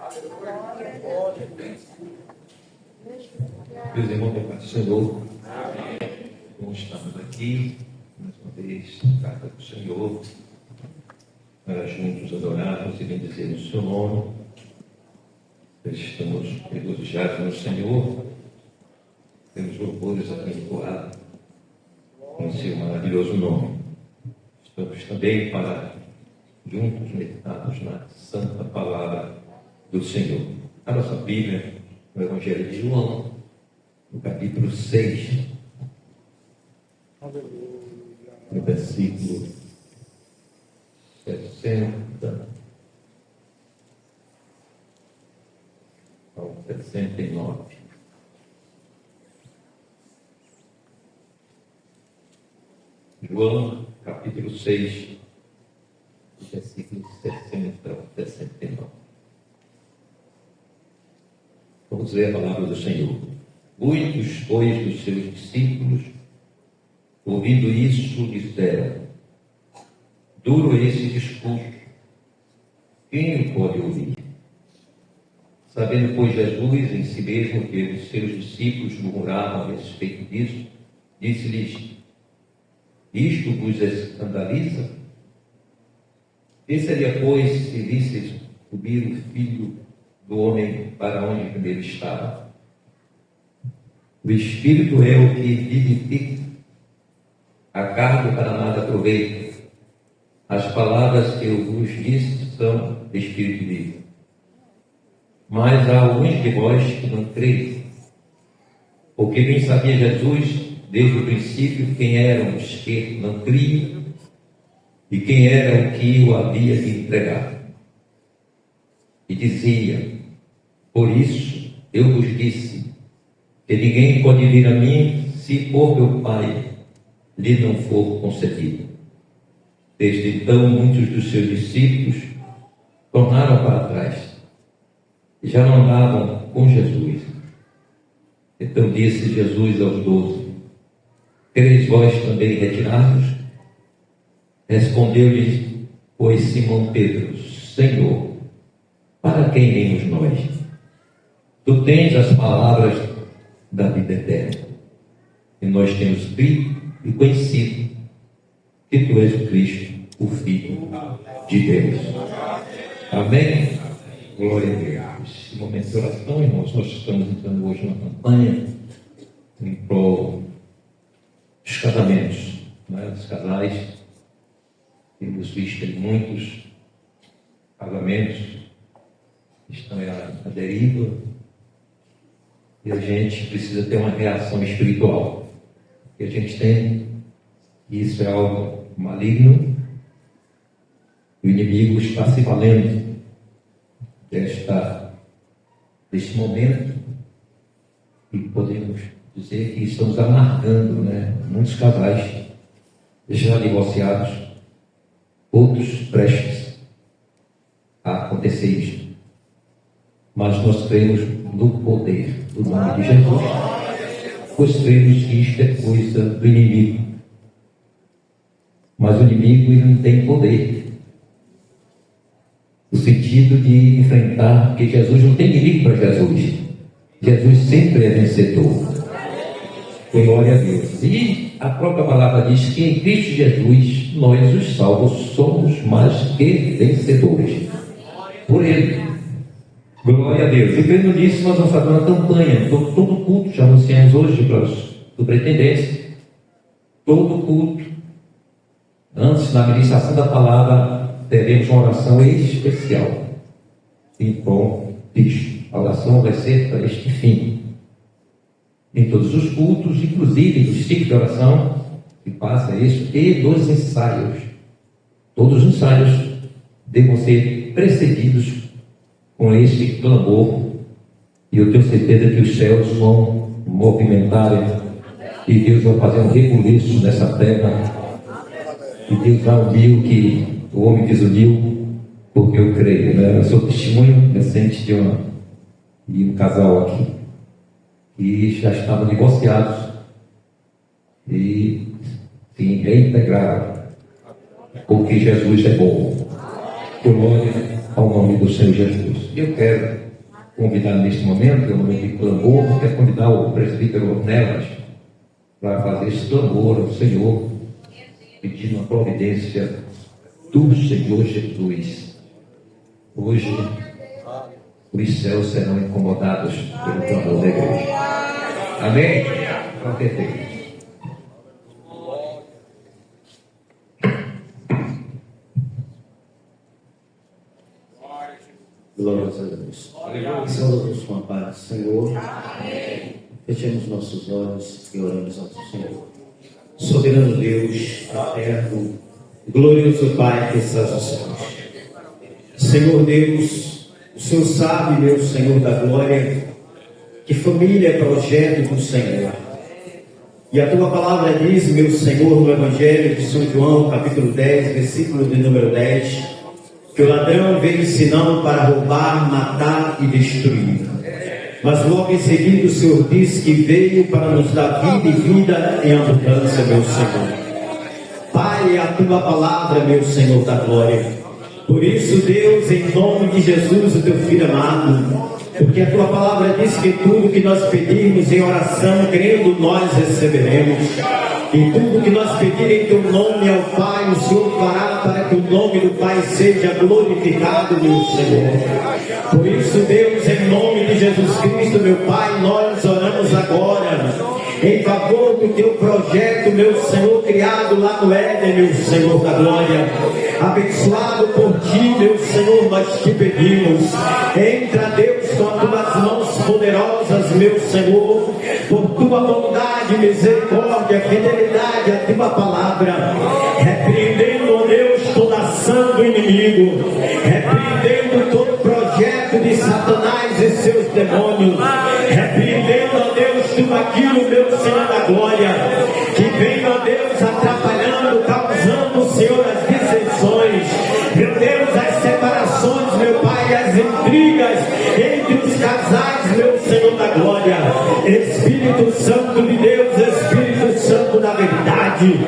Meus irmãos, da paz do Senhor, bom estarmos aqui, mais uma vez, na casa do Senhor, para juntos adorarmos e bendizermos o seu nome. Estamos regozijados no Senhor, temos louvores aqui entoados em seu maravilhoso nome. Estamos também para juntos meditarmos na santa palavra do Senhor. A nossa Bíblia, no Evangelho de João, no capítulo 6, no versículo 60 ao 69. João, capítulo 6, versículo 60 ao 69. Vamos ler a palavra do Senhor. Muitos, pois, dos seus discípulos, ouvindo isso, disseram: duro é esse discurso, quem o pode ouvir? Sabendo, pois, Jesus em si mesmo que os seus discípulos murmuravam a respeito disso, disse-lhes: isto vos escandaliza? Que seria, pois, se visseis subir o Filho do Homem para onde primeiro estava? O Espírito é o que vivifica, a carne para nada aproveita. As palavras que eu vos disse são Espírito vivo. Mas há alguns de vós que não creem, porque bem sabia Jesus desde o princípio quem eram os que não criam e quem era o que o havia de entregar. E dizia: por isso eu vos disse que ninguém pode vir a mim se por meu Pai lhe não for concedido. Desde então muitos dos seus discípulos tornaram para trás e já não andavam com Jesus. Então disse Jesus aos 12: quereis vós também retirar-vos? Respondeu-lhes, pois, Simão Pedro: Senhor, para quem iremos nós? Tu tens as palavras da vida eterna, e nós temos crido e conhecido que tu és o Cristo, o Filho de Deus. Amém? Glória a Deus. Esse momento de oração, irmãos, nós estamos entrando hoje na campanha em prol dos casamentos, né? Dos casais. Temos visto em muitos casamentos que estão à deriva, e a gente precisa ter uma reação espiritual. E a gente tem, isso é algo maligno, o inimigo está se valendo deste momento, e podemos dizer que estamos amargando, né? Muitos casais já divorciados, outros prestes a acontecer isso. Mas nós cremos no poder do nome de Jesus, pois cremos que isto é coisa do inimigo. Mas o inimigo, ele não tem poder no sentido de enfrentar, porque Jesus não tem inimigo para Jesus. Jesus sempre é vencedor. Glória a Deus. E a própria palavra diz que em Cristo Jesus nós, os salvos, somos mais que vencedores por Ele. Glória a Deus. E crendo nisso, nós vamos fazer uma campanha. Todo culto, já anunciamos hoje do pretendente, todo culto, antes da ministração da palavra, teremos uma oração especial em prol disto. A oração vai ser para este fim. Em todos os cultos, inclusive dos tipos de oração que passa isso, e dos ensaios. Todos os ensaios devem ser precedidos com este clamor, e eu tenho certeza que os céus vão movimentar e Deus vai fazer um rebuliço nessa terra, e Deus vai unir o que o homem desuniu, porque eu creio, né? Eu sou testemunho recente de um casal aqui que já estavam divorciados e se reintegraram, porque Jesus é bom. Glória ao nome do Senhor Jesus. E eu quero convidar neste momento, eu momento de clamor, quero convidar o presbítero Ornelas para fazer esse clamor ao Senhor, pedindo a providência do Senhor Jesus. Hoje, os céus serão incomodados pelo clamor da igreja. Amém? Glória Glórias a Deus. Saúde com a paz do Senhor. Amém. Fechemos nossos olhos e oramos ao Senhor. Soberano Deus, eterno, glorioso Pai que estás nos céus. Senhor Deus, o Senhor sabe, meu Senhor da glória, que família é projeto do Senhor. E a tua palavra diz, meu Senhor, no Evangelho de São João, capítulo 10, versículo de número 10, que o ladrão veio senão para roubar, matar e destruir. Mas logo em seguida o Senhor diz que veio para nos dar vida e vida em abundância, meu Senhor. Pai, a tua palavra, meu Senhor da glória. Por isso, Deus, em nome de Jesus, o teu Filho amado, porque a tua palavra diz que tudo que nós pedirmos em oração, crendo, nós receberemos. E tudo que nós pedirmos em teu nome ao Pai, o Senhor fará para que o nome do Pai seja glorificado, meu Senhor. Por isso, Deus, em nome de Jesus Cristo, meu Pai, nós oramos agora em favor do teu projeto, meu Senhor, criado lá no Éden, meu Senhor da glória. Abençoado por ti, meu Senhor, nós te pedimos. Entra, Deus, com as tuas mãos poderosas, meu Senhor, por tua bondade, misericórdia, fidelidade à tua palavra, repreendendo, ó Deus, toda ação do inimigo, repreendendo todo projeto de Satanás e seus demônios, repreendendo, ó Deus, tudo aquilo, meu Senhor da glória, que vem, ó Deus, atrapalhando, causando, Senhor, as dissensões, meu Deus, as separações, meu Pai, as intrigas entre os casais, meu Senhor da glória. Espírito Santo de Deus, Espírito Santo da verdade,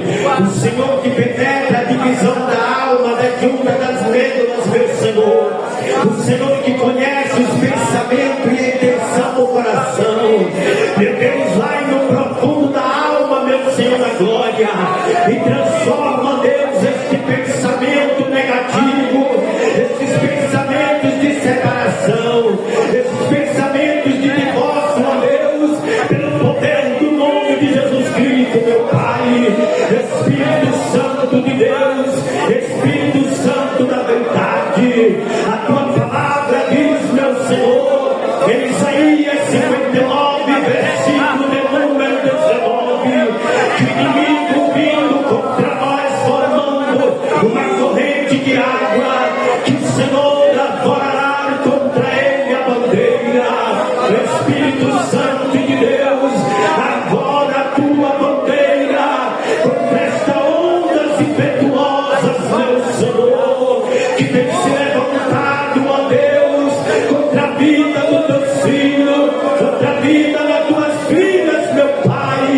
o Senhor que penetra a divisão da alma, da junta das mêdulas, meu Senhor, o Senhor que conhece os pensamentos e a intenção do coração, meu Deus, vai no profundo da alma, meu Senhor da glória, e transforma, Deus, este pensamento negativo, esses pensamentos de separação, esses pensamentos de divórcio, ó Deus, pelo poder do nome de Jesus Cristo, meu Pai. Espírito Santo de Deus, Espírito Santo da verdade, a tua palavra diz, meu Senhor, em Isaías 59, versículo de número 19, que o inimigo vindo contra nós, formando uma corrente de água, que o Senhor lavorará contra ele a bandeira. Espírito Santo de Deus, agora a tua bandeira contra estas ondas impetuosas, meu Senhor, que tem se levantado, ó Deus, contra a vida do teu filho, contra a vida das tuas filhas, meu Pai,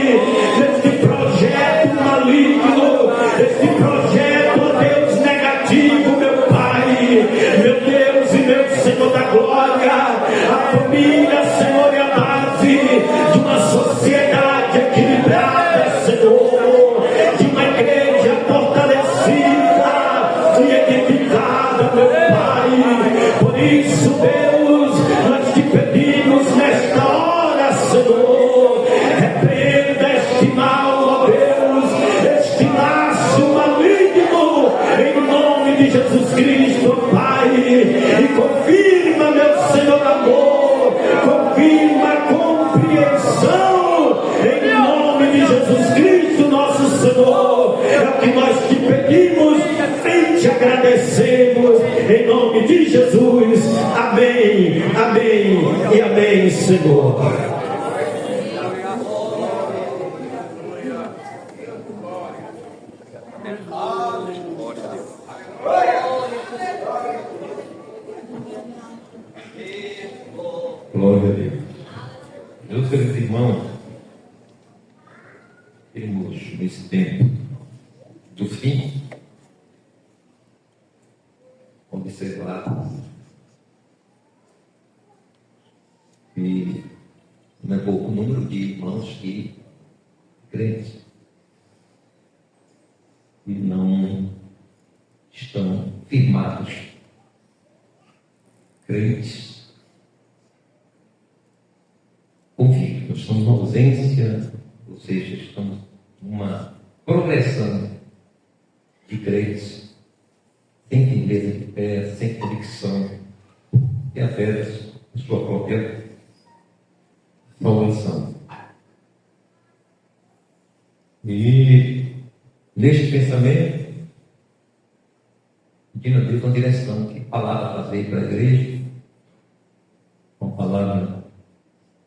deste projeto maligno, deste projeto, ó Deus, negativo, meu Pai, meu Deus e meu Senhor da glória, a família, Senhor, é a base de uma sociedade equilibrada, Senhor, de uma igreja fortalecida e edificada, meu Pai. Por isso, Deus, nós te pedimos nesta hora, Senhor, repreenda este mal, ó Deus, este laço maligno, em nome de Jesus Cristo, Pai, e confirma, meu Senhor, amor, confirma a compreensão, em nome de Jesus Cristo, nosso Senhor, é o que nós te pedimos e te agradecemos, em nome de Jesus. Amém, amém e amém, Senhor. Glória a Deus. Meus queridos irmãos, temos nesse tempo do fim, observar não é pouco o número de irmãos que crentes e não estão firmados, crentes convictos. Estamos na ausência, ou seja, estamos numa progressão de crentes sem firmeza de pé, sem convicção, e até a sua própria salvação. E neste pensamento, pedindo a Deus uma direção, que palavra fazer para a igreja, uma palavra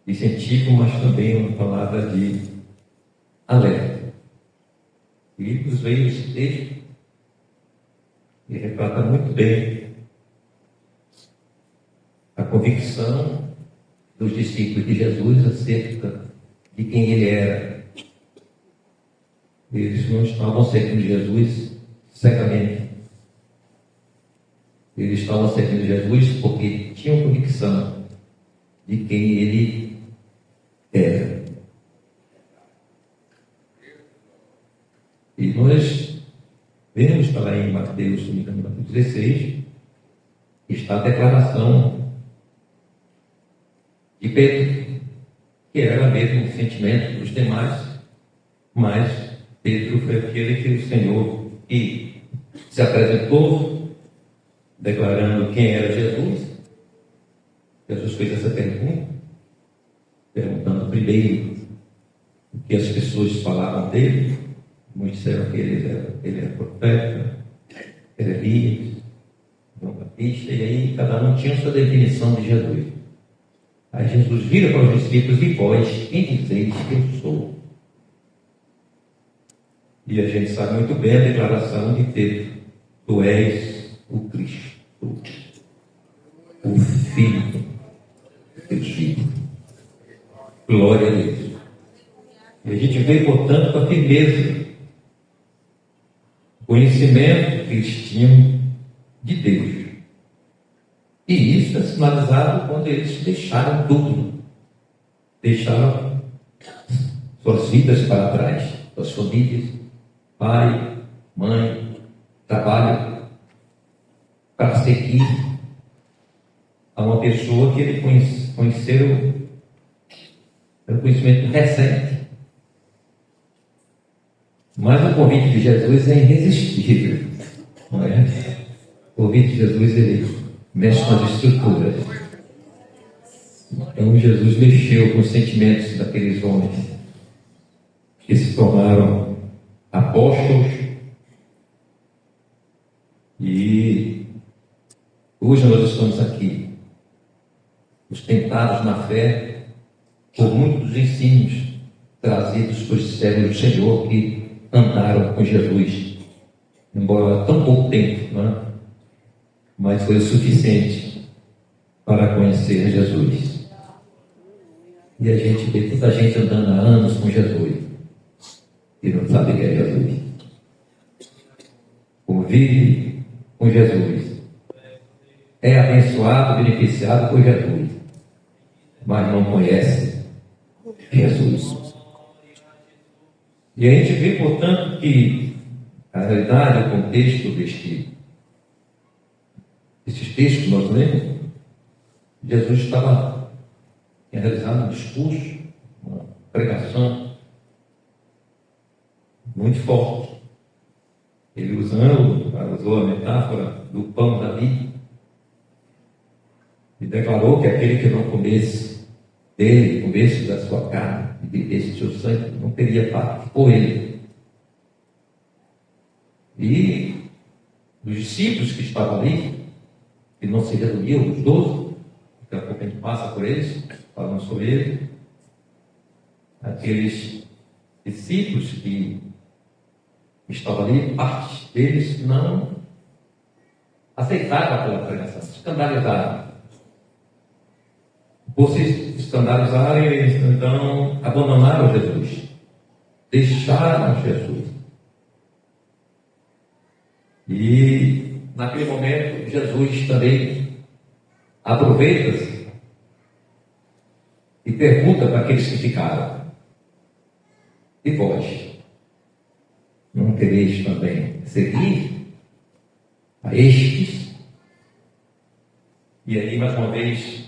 de incentivo, mas também uma palavra de alerta. E nos veio esse texto e retrata muito bem a convicção dos discípulos de Jesus acerca de quem ele era. Eles não estavam seguindo Jesus cegamente. Eles estavam seguindo Jesus porque tinham convicção de quem ele era. E nós vemos para lá em Mateus, se não me engano, Mateus 16, está a declaração de Pedro, que era mesmo o sentimento dos demais, mas Pedro foi aquele que o Senhor que se apresentou, declarando quem era Jesus. Jesus fez essa pergunta, perguntando primeiro o que as pessoas falavam dele. Muitos disseram que ele era profeta, era Elias, João Batista, e aí cada um tinha sua definição de Jesus. Aí Jesus vira para os discípulos: e vós, quem dizeis que eu sou? E a gente sabe muito bem a declaração de Pedro: tu és o Cristo, o Filho de Deus. Glória a Deus. E a gente vê, portanto, a firmeza, o conhecimento que eles tinham de Deus. E isso é sinalizado quando eles deixaram tudo. Deixaram suas vidas para trás, suas famílias, pai, mãe, trabalho, para seguir a uma pessoa que ele conheceu, é um conhecimento recente. Mas o convite de Jesus é irresistível, não é? O convite de Jesus, ele mexe nas estruturas. Então Jesus mexeu com os sentimentos daqueles homens que se tornaram apóstolos, e hoje nós estamos aqui, sustentados na fé por muitos ensinos trazidos por servos do Senhor que andaram com Jesus, embora há tão pouco tempo, não é? Mas foi o suficiente para conhecer Jesus. E a gente vê toda a gente andando há anos com Jesus e não sabe quem é Jesus. Convive com Jesus, é abençoado, beneficiado por Jesus, mas não conhece Jesus. E a gente vê, portanto, que a realidade, o contexto desses textos que nós lemos, Jesus tinha realizado um discurso, uma pregação muito forte. Ele usou a metáfora do pão da vida e declarou que aquele que não comesse dele, comesse da sua carne e bebesse do seu sangue, não teria parte com ele. E os discípulos que estavam ali, que não se reuniam, os 12, daqui a pouco a gente passa por eles, falando sobre ele, aqueles discípulos que estavam ali, parte deles não aceitaram aquela pregação, se escandalizaram. Por se escandalizarem, eles então abandonaram Jesus, deixaram Jesus. E naquele momento Jesus também aproveita-se e pergunta para aqueles que ficaram: e vós, não quereis também seguir a estes? E aí, mais uma vez,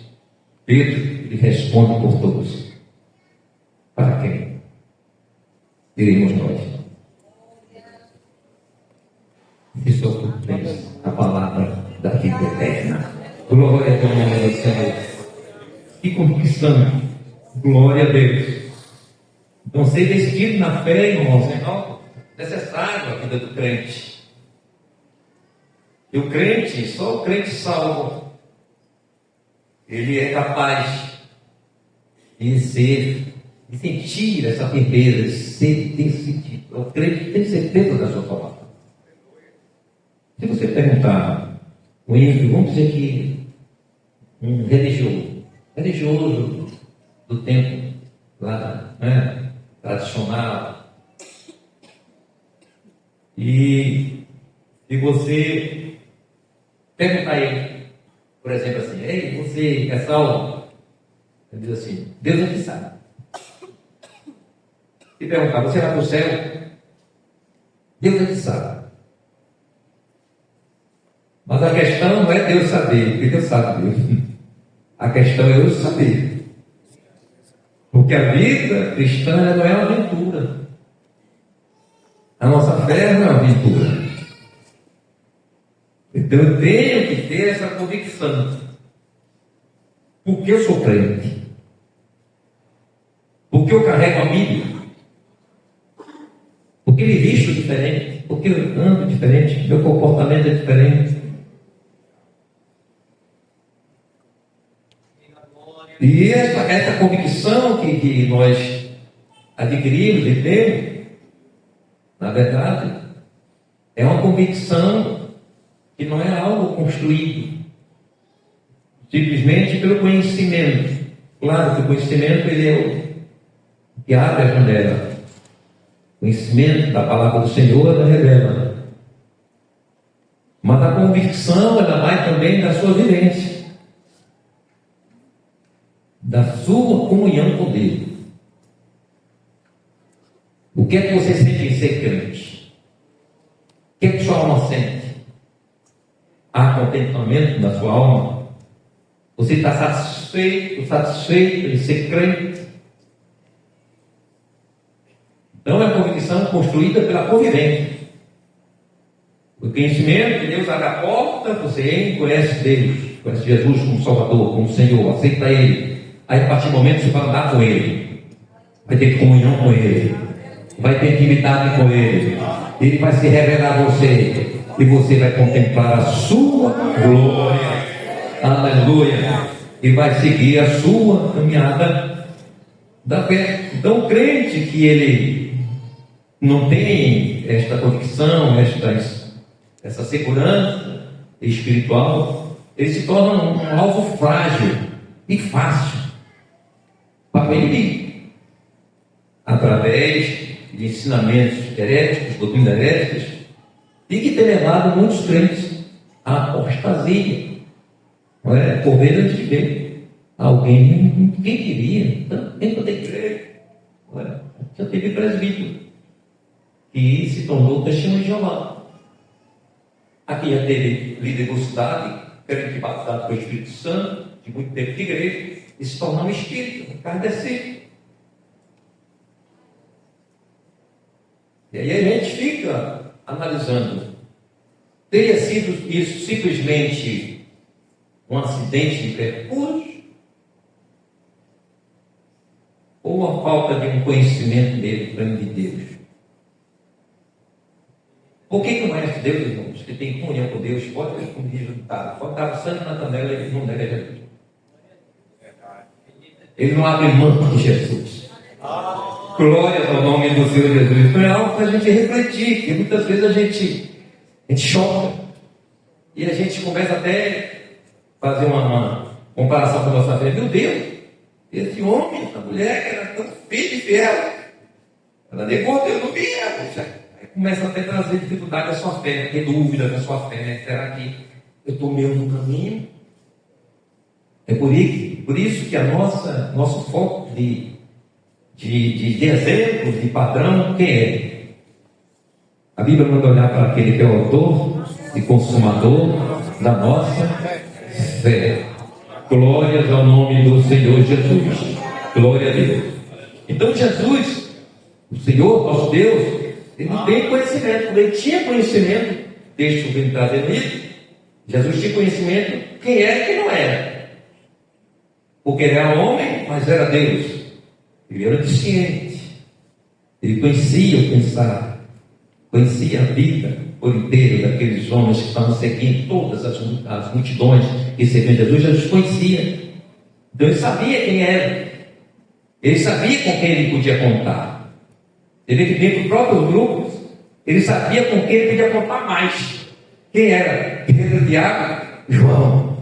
Pedro lhe responde por todos: para quem iremos nós? E só tu tens a palavra da vida eterna. Glória ao nome do Senhor. Que conquistão. Glória a Deus. Então, ser vestido na fé, irmãos, é algo necessário na vida do crente. E o crente, só o crente salvo, ele é capaz de sentir essa firmeza, de ter sentido. O crente tem certeza da sua palavra. Se você perguntar um ímpio, vamos dizer que um religioso do tempo lá, né, tradicional, e você perguntar a ele, por exemplo, assim: ei, você é salvo? Ele diz assim: Deus é que sabe. E perguntar: você vai para o céu? Deus é que sabe. Mas a questão não é Deus saber, porque Deus sabe Deus. A questão é eu saber. Porque a vida cristã não é uma aventura. A nossa fé não é uma aventura. Então eu tenho que ter essa convicção. Porque eu sou crente. Porque eu carrego a Bíblia. Porque eu me visto diferente. Porque eu ando diferente. Meu comportamento é diferente. E essa convicção que nós adquirimos e temos, na verdade, é uma convicção que não é algo construído simplesmente pelo conhecimento. Claro que o conhecimento ele é o que abre a janela. O conhecimento da palavra do Senhor ela revela. Mas a convicção ela vai também da sua vivência, da sua comunhão com Deus. O que é que você sente em ser crente? O que é que sua alma sente? Há contentamento na sua alma? Você está satisfeito em ser crente? Então é uma convicção construída pela convivência. O conhecimento de Deus abre a porta, você conhece Deus, conhece Jesus como Salvador, como Senhor, aceita Ele. Aí a partir do momento você vai andar com Ele, vai ter comunhão com Ele, vai ter intimidade com Ele, Ele vai se revelar a você, e você vai contemplar a sua glória, aleluia, e vai seguir a sua caminhada da fé. Então o crente que ele não tem esta convicção, essa segurança espiritual, ele se torna um alvo frágil e fácil para o inimigo, através de ensinamentos heréticos, doutrinas heréticas, e que tem levado muitos crentes à apostasia. Não é? Por medo de ver alguém, ninguém queria, dentro da igreja. Já teve presbítero que se tornou testemunho de Jeová. Aqui já teve líder da cidade, crente batizado pelo Espírito Santo, de muito tempo de igreja, e se tornar um espírito, um kardecista. E aí a gente fica analisando: teria sido isso simplesmente um acidente de percurso? Ou uma falta de um conhecimento dele, plano de Deus? Por que conhece Deus, irmãos? Que tem comunhão com Deus, pode como diz o ditado, pode dar sangue na canela e não nega Jesus. Ele não abre mão de Jesus. Glória ao nome do Senhor Jesus. Então é algo para a gente refletir, porque muitas vezes a gente choca e a gente começa até a fazer uma comparação com a nossa fé. Meu Deus, esse homem, essa mulher que era tão firme e fiel, ela negou Deus no dia. Aí começa até a trazer dificuldade à sua fé, ter dúvida da sua fé. Será que eu estou meio no caminho? É por isso que nosso foco de exemplo, de padrão, quem é? A Bíblia manda olhar para aquele que é o autor e consumador da nossa fé. Glórias ao nome do Senhor Jesus. Glória a Deus. Então Jesus, o Senhor, nosso Deus, ele tem conhecimento. Quando ele tinha conhecimento, deixa eu vir trazer isso. Jesus tinha conhecimento quem era e quem não era. Porque ele era homem, mas era Deus. Ele era onisciente. Ele conhecia o pensar, conhecia a vida por inteiro daqueles homens que estavam seguindo todas as multidões que seguiam Jesus. Jesus conhecia. Então ele sabia quem era. Ele sabia com quem ele podia contar. Ele dentro dos próprios grupos, ele sabia com quem ele podia contar mais. Quem era? Pedro, Tiago, João.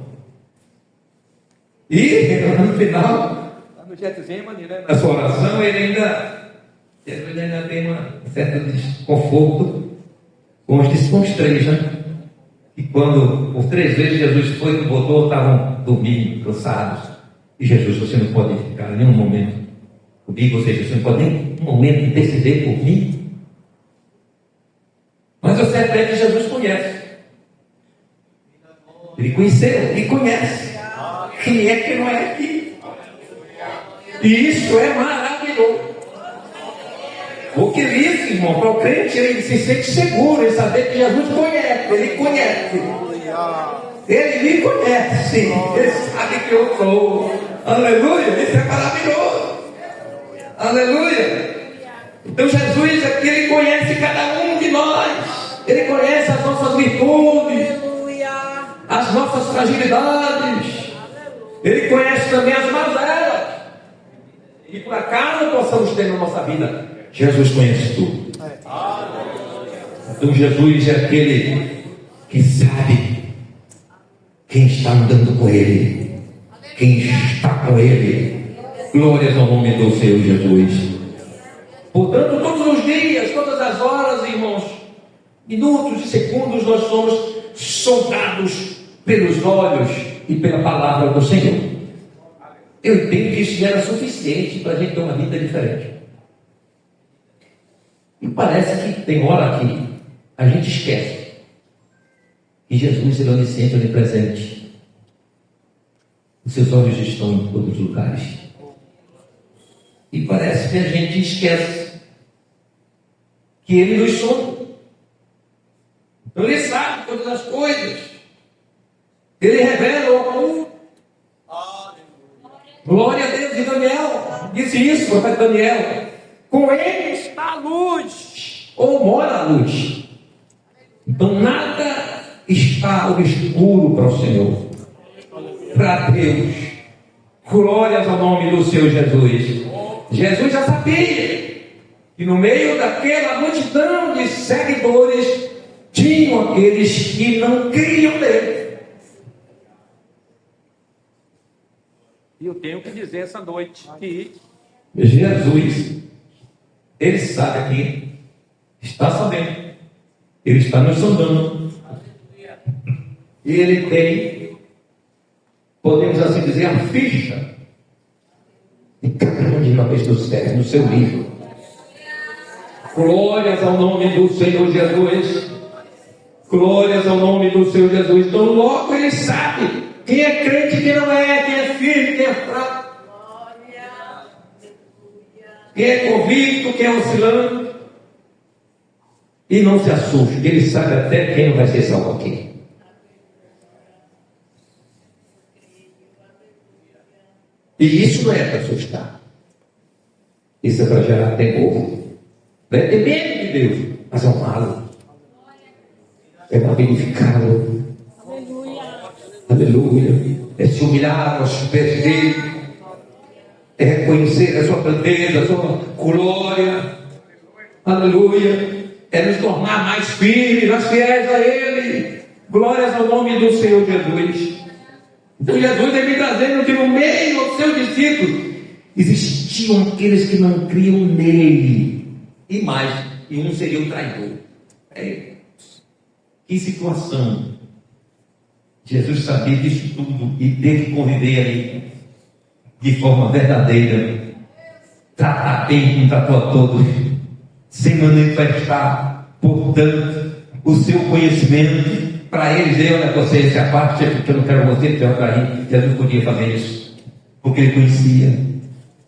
E no final, lá no Getsemane, né, na sua oração, ele ainda tem um certo desconforto com os três, né? E quando por 3 vezes Jesus foi e botou, estavam dormindo, cansados. E Jesus, você não pode ficar em nenhum momento comigo, ou seja, você não pode nem um momento interceder por mim. Mas o certo é que Jesus conhece. Ele conheceu e conhece quem é que não é aqui. E isso é maravilhoso. Porque isso, irmão, para o crente, ele se sente seguro em saber que Jesus conhece. Ele conhece. Ele me conhece. Ele sabe que eu sou. Aleluia. Isso é maravilhoso. Aleluia. Então Jesus aqui, ele conhece cada um de nós. Ele conhece as nossas virtudes, as nossas fragilidades. Ele conhece também as mazelas que por acaso possamos ter na nossa vida. Jesus conhece tudo. Então Jesus é aquele que sabe quem está andando com ele, quem está com ele. Glórias ao nome do Senhor Jesus. Portanto, todos os dias, todas as horas, irmãos, minutos e segundos, nós somos soldados pelos olhos e pela palavra do Senhor. Eu entendo que isso já era suficiente para a gente ter uma vida diferente. E parece que tem hora que a gente esquece que Jesus é onisciente, onipresente. Os seus olhos estão em todos os lugares. E parece que a gente esquece que Ele nos sonda. Então Ele sabe todas as coisas. Ele revela o oculto. Glória a Deus. E Daniel disse isso, o profeta Daniel. Com Ele está a luz, ou mora a luz. Então nada está obscuro para o Senhor, para Deus. Glórias ao nome do Senhor Jesus. Jesus já sabia que no meio daquela multidão de seguidores tinham aqueles que não criam nele. E eu tenho que dizer essa noite que Jesus, Ele sabe aqui, está sabendo, Ele está nos sondando. E Ele tem, podemos assim dizer, a ficha de cada um de nós do céu, no seu livro. Glórias ao nome do Senhor Jesus. Glórias ao nome do Senhor Jesus. Então logo Ele sabe quem é crente e quem não é, quem é firme, quem é fraco, quem é convicto, quem é oscilante. E não se assuste, Ele sabe até quem não vai ser salvo aqui. E isso não é para assustar. Isso é para gerar temor. Não é ter medo de Deus, mas é amá-lo. É para verificá-lo. Aleluia. É se humilhar aos pés dele. É reconhecer a sua grandeza, a sua glória. Aleluia. É nos tornar mais firmes, mais fiéis a Ele. Glórias ao nome do Senhor Jesus. Então Jesus vem me trazendo que no meio dos seus discípulos existiam aqueles que não criam nele. E mais, e um seria o traidor. Que situação. Jesus sabia disso tudo e teve que conviver ali de forma verdadeira, tratar bem quem tratou a todos, sem manifestar, portanto, o seu conhecimento para eles. Olha, você, essa parte que eu não quero você, que eu trair. Jesus podia fazer isso, porque ele conhecia,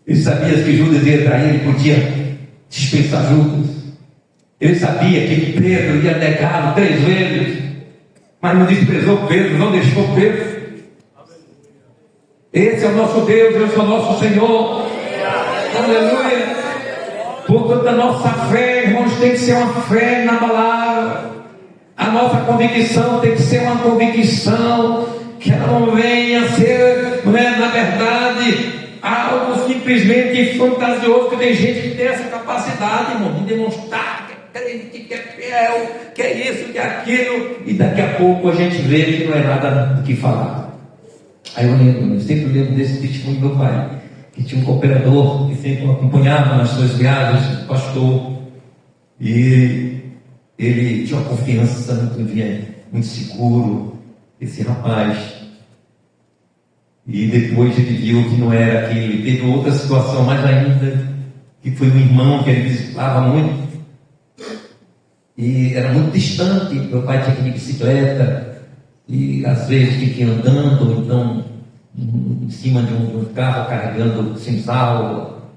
ele sabia que Judas ia trair, ele podia dispensar Judas, ele sabia que Pedro ia negá-lo 3 vezes, mas não desprezou Pedro, não deixou Pedro. Esse é o nosso Deus, esse é o nosso Senhor. Aleluia. Portanto, a nossa fé, irmãos, tem que ser uma fé inabalável. A nossa convicção tem que ser uma convicção que ela não venha a ser, não é, na verdade, algo simplesmente fantasioso, que tem gente que tem essa capacidade, irmão, de demonstrar que é crente, que é fiel, que é isso, que é aquilo, e daqui a pouco a gente vê que não é nada do que falar. Aí eu sempre lembro desse testemunho do meu pai, que tinha um cooperador que sempre o acompanhava nas suas viagens, pastor, e ele tinha uma confiança muito seguro, esse rapaz. E depois ele viu que não era aquilo, e teve outra situação mais ainda, que foi um irmão que ele visitava muito, e era muito distante. Meu pai tinha que ir de bicicleta, e às vezes tinha que ir andando, ou então em cima de um carro carregando sal.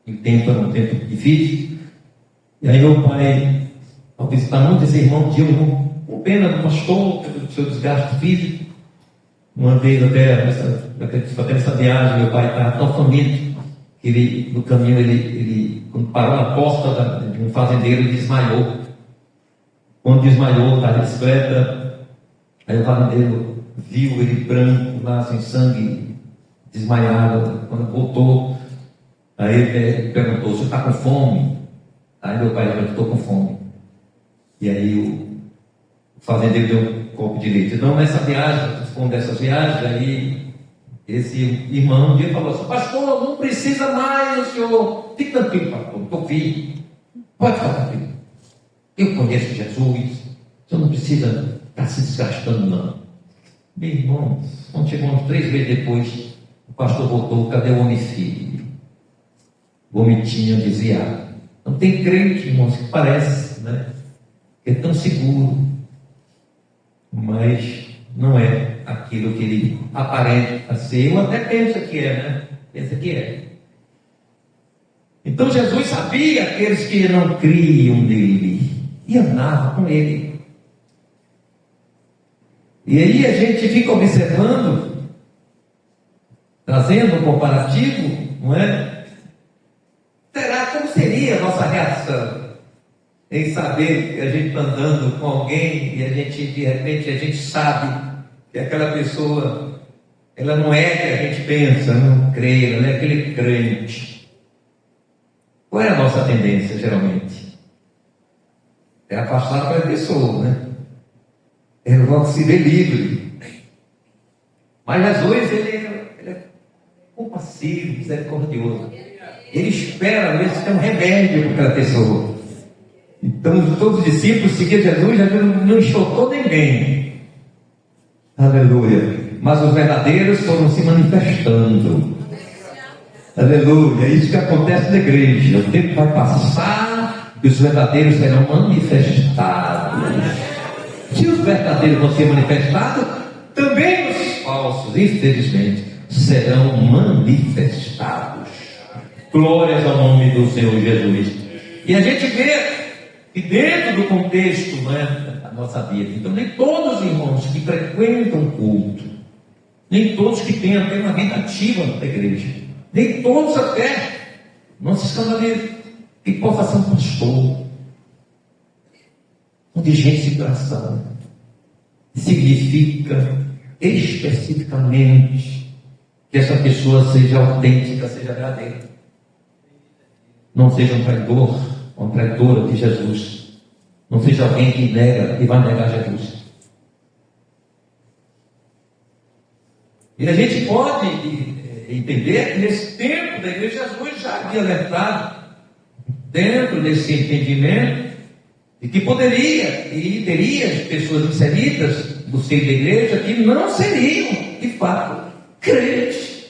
O tempo era um tempo difícil. E aí meu pai, ao visitar muito esse irmão, tinha com pena do pastor, pelo seu desgaste físico. Uma vez até essa viagem, meu pai estava tão faminto que ele, no caminho, quando parou na porta de um fazendeiro, ele desmaiou. Quando desmaiou, estava de bicicleta, aí o fazendeiro viu ele branco lá, sem sangue, desmaiado. Quando voltou, aí ele perguntou: "Você está com fome?" Aí meu pai falou: "Estou com fome." E aí o fazendeiro deu um copo de leite. Então, nessa viagem, uma dessas viagens, aí esse irmão um dia falou assim: "Pastor, não precisa mais, o senhor, fique tranquilo, pastor, estou filho, pode ficar tranquilo. Eu conheço Jesus, o senhor não precisa estar se desgastando, não." Meu irmão, quando chegou uns 3 meses depois, o pastor voltou: "Cadê o homem filho?" Vomitinho desviado. Não tem crente, irmãos, que parece, né, que é tão seguro, mas não é aquilo que ele aparenta ser. Eu até penso que é, né? Pensa que é. Então Jesus sabia aqueles que não criam nele e andava com ele. E aí a gente fica observando, trazendo um comparativo, não é? Como seria a nossa reação em saber que a gente está andando com alguém e a gente, de repente, a gente sabe que aquela pessoa, ela não é que a gente pensa, não crê, ela não é aquele crente. Qual é a nossa tendência, geralmente? É afastar aquela pessoa, né? É logo se ver livre. Mas Jesus, ele é compassivo, misericordioso. Ele espera, às vezes, ter um remédio para aquela pessoa. Então, todos os discípulos seguiam Jesus, Jesus não enxotou ninguém. Aleluia. Mas os verdadeiros foram se manifestando. Aleluia. É isso que acontece na igreja. O tempo vai passar e os verdadeiros serão manifestados. Se os verdadeiros vão ser manifestados, também os falsos, infelizmente, serão manifestados. Glórias ao nome do Senhor Jesus. E a gente vê que dentro do contexto, né, da nossa vida, então nem todos os irmãos que frequentam o culto, nem todos que têm até uma vida ativa na igreja, nem todos até, não se escandalizem, que possa ser um pastor, um dirigente de oração, significa especificamente que essa pessoa seja autêntica, seja verdadeira, não seja um traidor, uma traidora de Jesus, não seja alguém que nega e vai negar Jesus. E a gente pode entender que nesse tempo da igreja, Jesus já havia alertado, dentro desse entendimento, de que poderia e teria pessoas inseridas do seio da igreja que não seriam, de fato, crentes.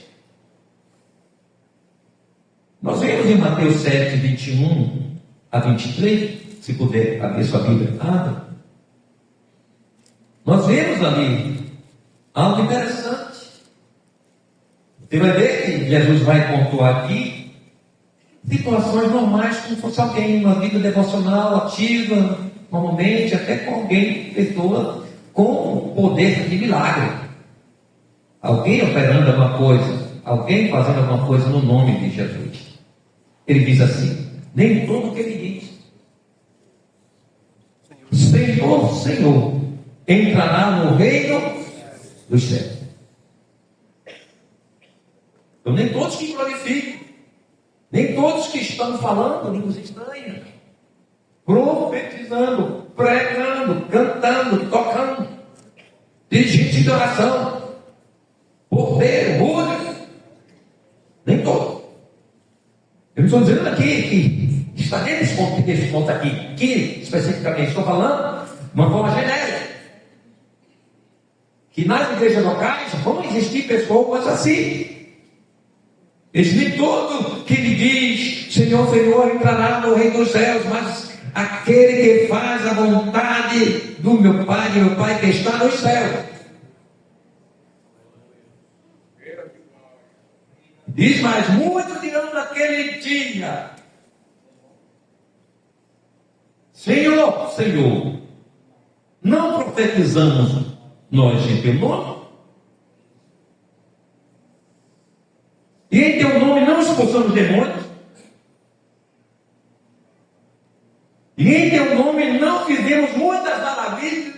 Nós vemos em Mateus 7, 21 a 23, se puder abrir sua Bíblia, abra. Nós vemos ali algo interessante. Você vai ver que Jesus vai pontuar aqui situações normais, como se fosse alguém, uma vida devocional, ativa, normalmente, até com alguém, pessoa com poder de milagre. Alguém operando alguma coisa, alguém fazendo alguma coisa no nome de Jesus. Ele diz assim, nem tudo que ele diz. Senhor, Senhor, entrará no reino dos céus. Então nem todos que glorificam, nem todos que estão falando línguas estranhas, profetizando, pregando, cantando, tocando, dirigentes de oração, porteiro, músico, nem todos. Eu não estou dizendo aqui que está dentro desse ponto aqui, que especificamente estou falando de uma forma genérica, que nas igrejas locais vão existir pessoas assim. Esse nem todo que lhe diz, Senhor, Senhor, entrará no reino dos céus, mas aquele que faz a vontade do meu Pai que está nos céus. Diz mais, muitos dirão naquele dia, Senhor, Senhor, não profetizamos nós em teu nome? E em teu nome não expulsamos demônios? E em teu nome não fizemos muitas maravilhas?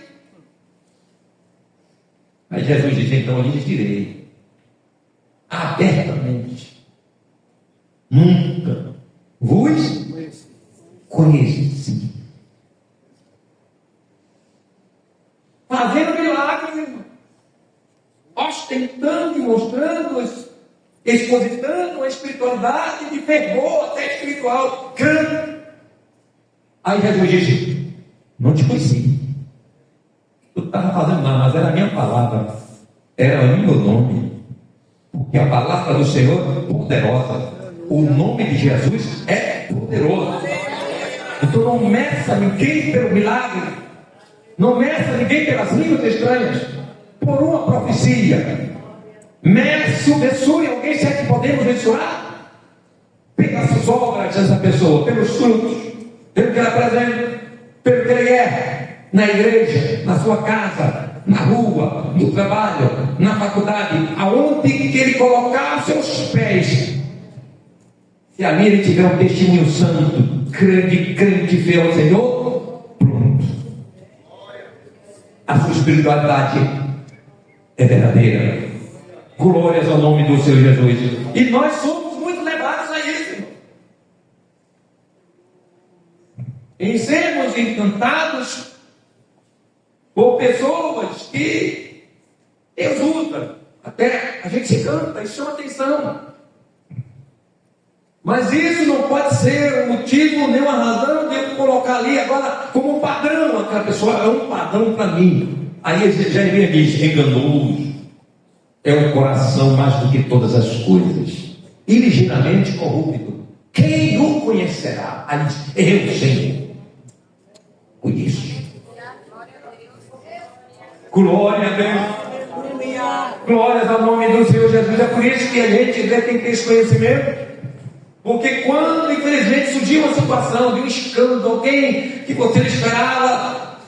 Aí Jesus diz, então eu lhes direi, abertamente, nunca vos conheci. Fazendo milagres, ostentando e mostrando, expositando a espiritualidade de fervor até espiritual, grande. Aí Jesus disse, não te conheci. Tu estava fazendo nada, mas era a minha palavra, era o meu nome. Porque a palavra do Senhor é poderosa. O nome de Jesus é poderoso. Então não meça ninguém pelo milagre, não meça ninguém pelas línguas estranhas, por uma profecia. Mensure alguém, se é que podemos mensurar, pelas obras dessa pessoa, pelos frutos, pelo que ela apresenta, pelo que ele é, na igreja, na sua casa, na rua, no trabalho, na faculdade, aonde que ele colocar seus pés. Se ali ele tiver um testemunho santo, crente fiel ao Senhor, pronto. A sua espiritualidade é verdadeira. Glórias ao nome do Senhor Jesus. E nós somos muito levados a isso, irmão. Em sermos encantados por pessoas que Deus usa. Até a gente se canta e chama atenção. Mas isso não pode ser um motivo, nem uma razão de eu colocar ali agora como um padrão. Aquela pessoa é um padrão para mim. Aí Jeremias diz, enganoso é o coração mais do que todas as coisas, e ligeiramente corrupto. Quem o conhecerá? Aí diz, eu, Senhor, conheço. Glória a Deus. Glórias ao nome do Senhor Jesus. É por isso que a gente tem que ter esse conhecimento. Porque quando, infelizmente, surgiu uma situação de um escândalo, alguém que você não esperava,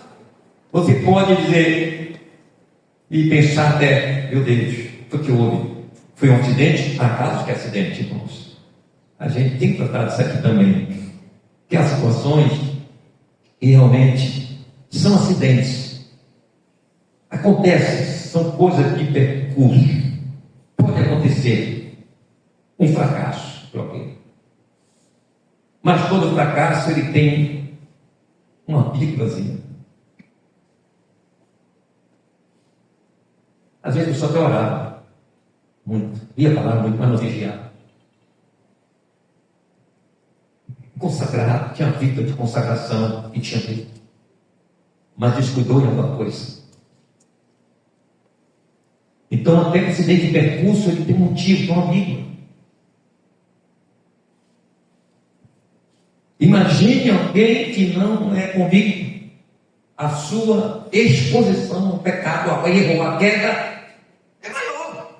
você pode dizer e pensar até, meu Deus, o que houve? Foi um acidente? Há casos que é acidente, irmãos. A gente tem que tratar disso aqui também. Que há situações que realmente são acidentes. Acontece, são coisas de percurso. Pode acontecer um fracasso para alguém. Mas todo fracasso ele tem uma pílulazinha. Às vezes eu só até orava muito, ia falar muito, mas não vigiava. Consagrado, tinha vida de consagração e tinha vida. Mas descuidou de alguma coisa. Então, até que acidente de percurso, ele tem um motivo, tem uma Bíblia. Imagine alguém que não é convicto. A sua exposição ao pecado, ao erro, à queda é maior.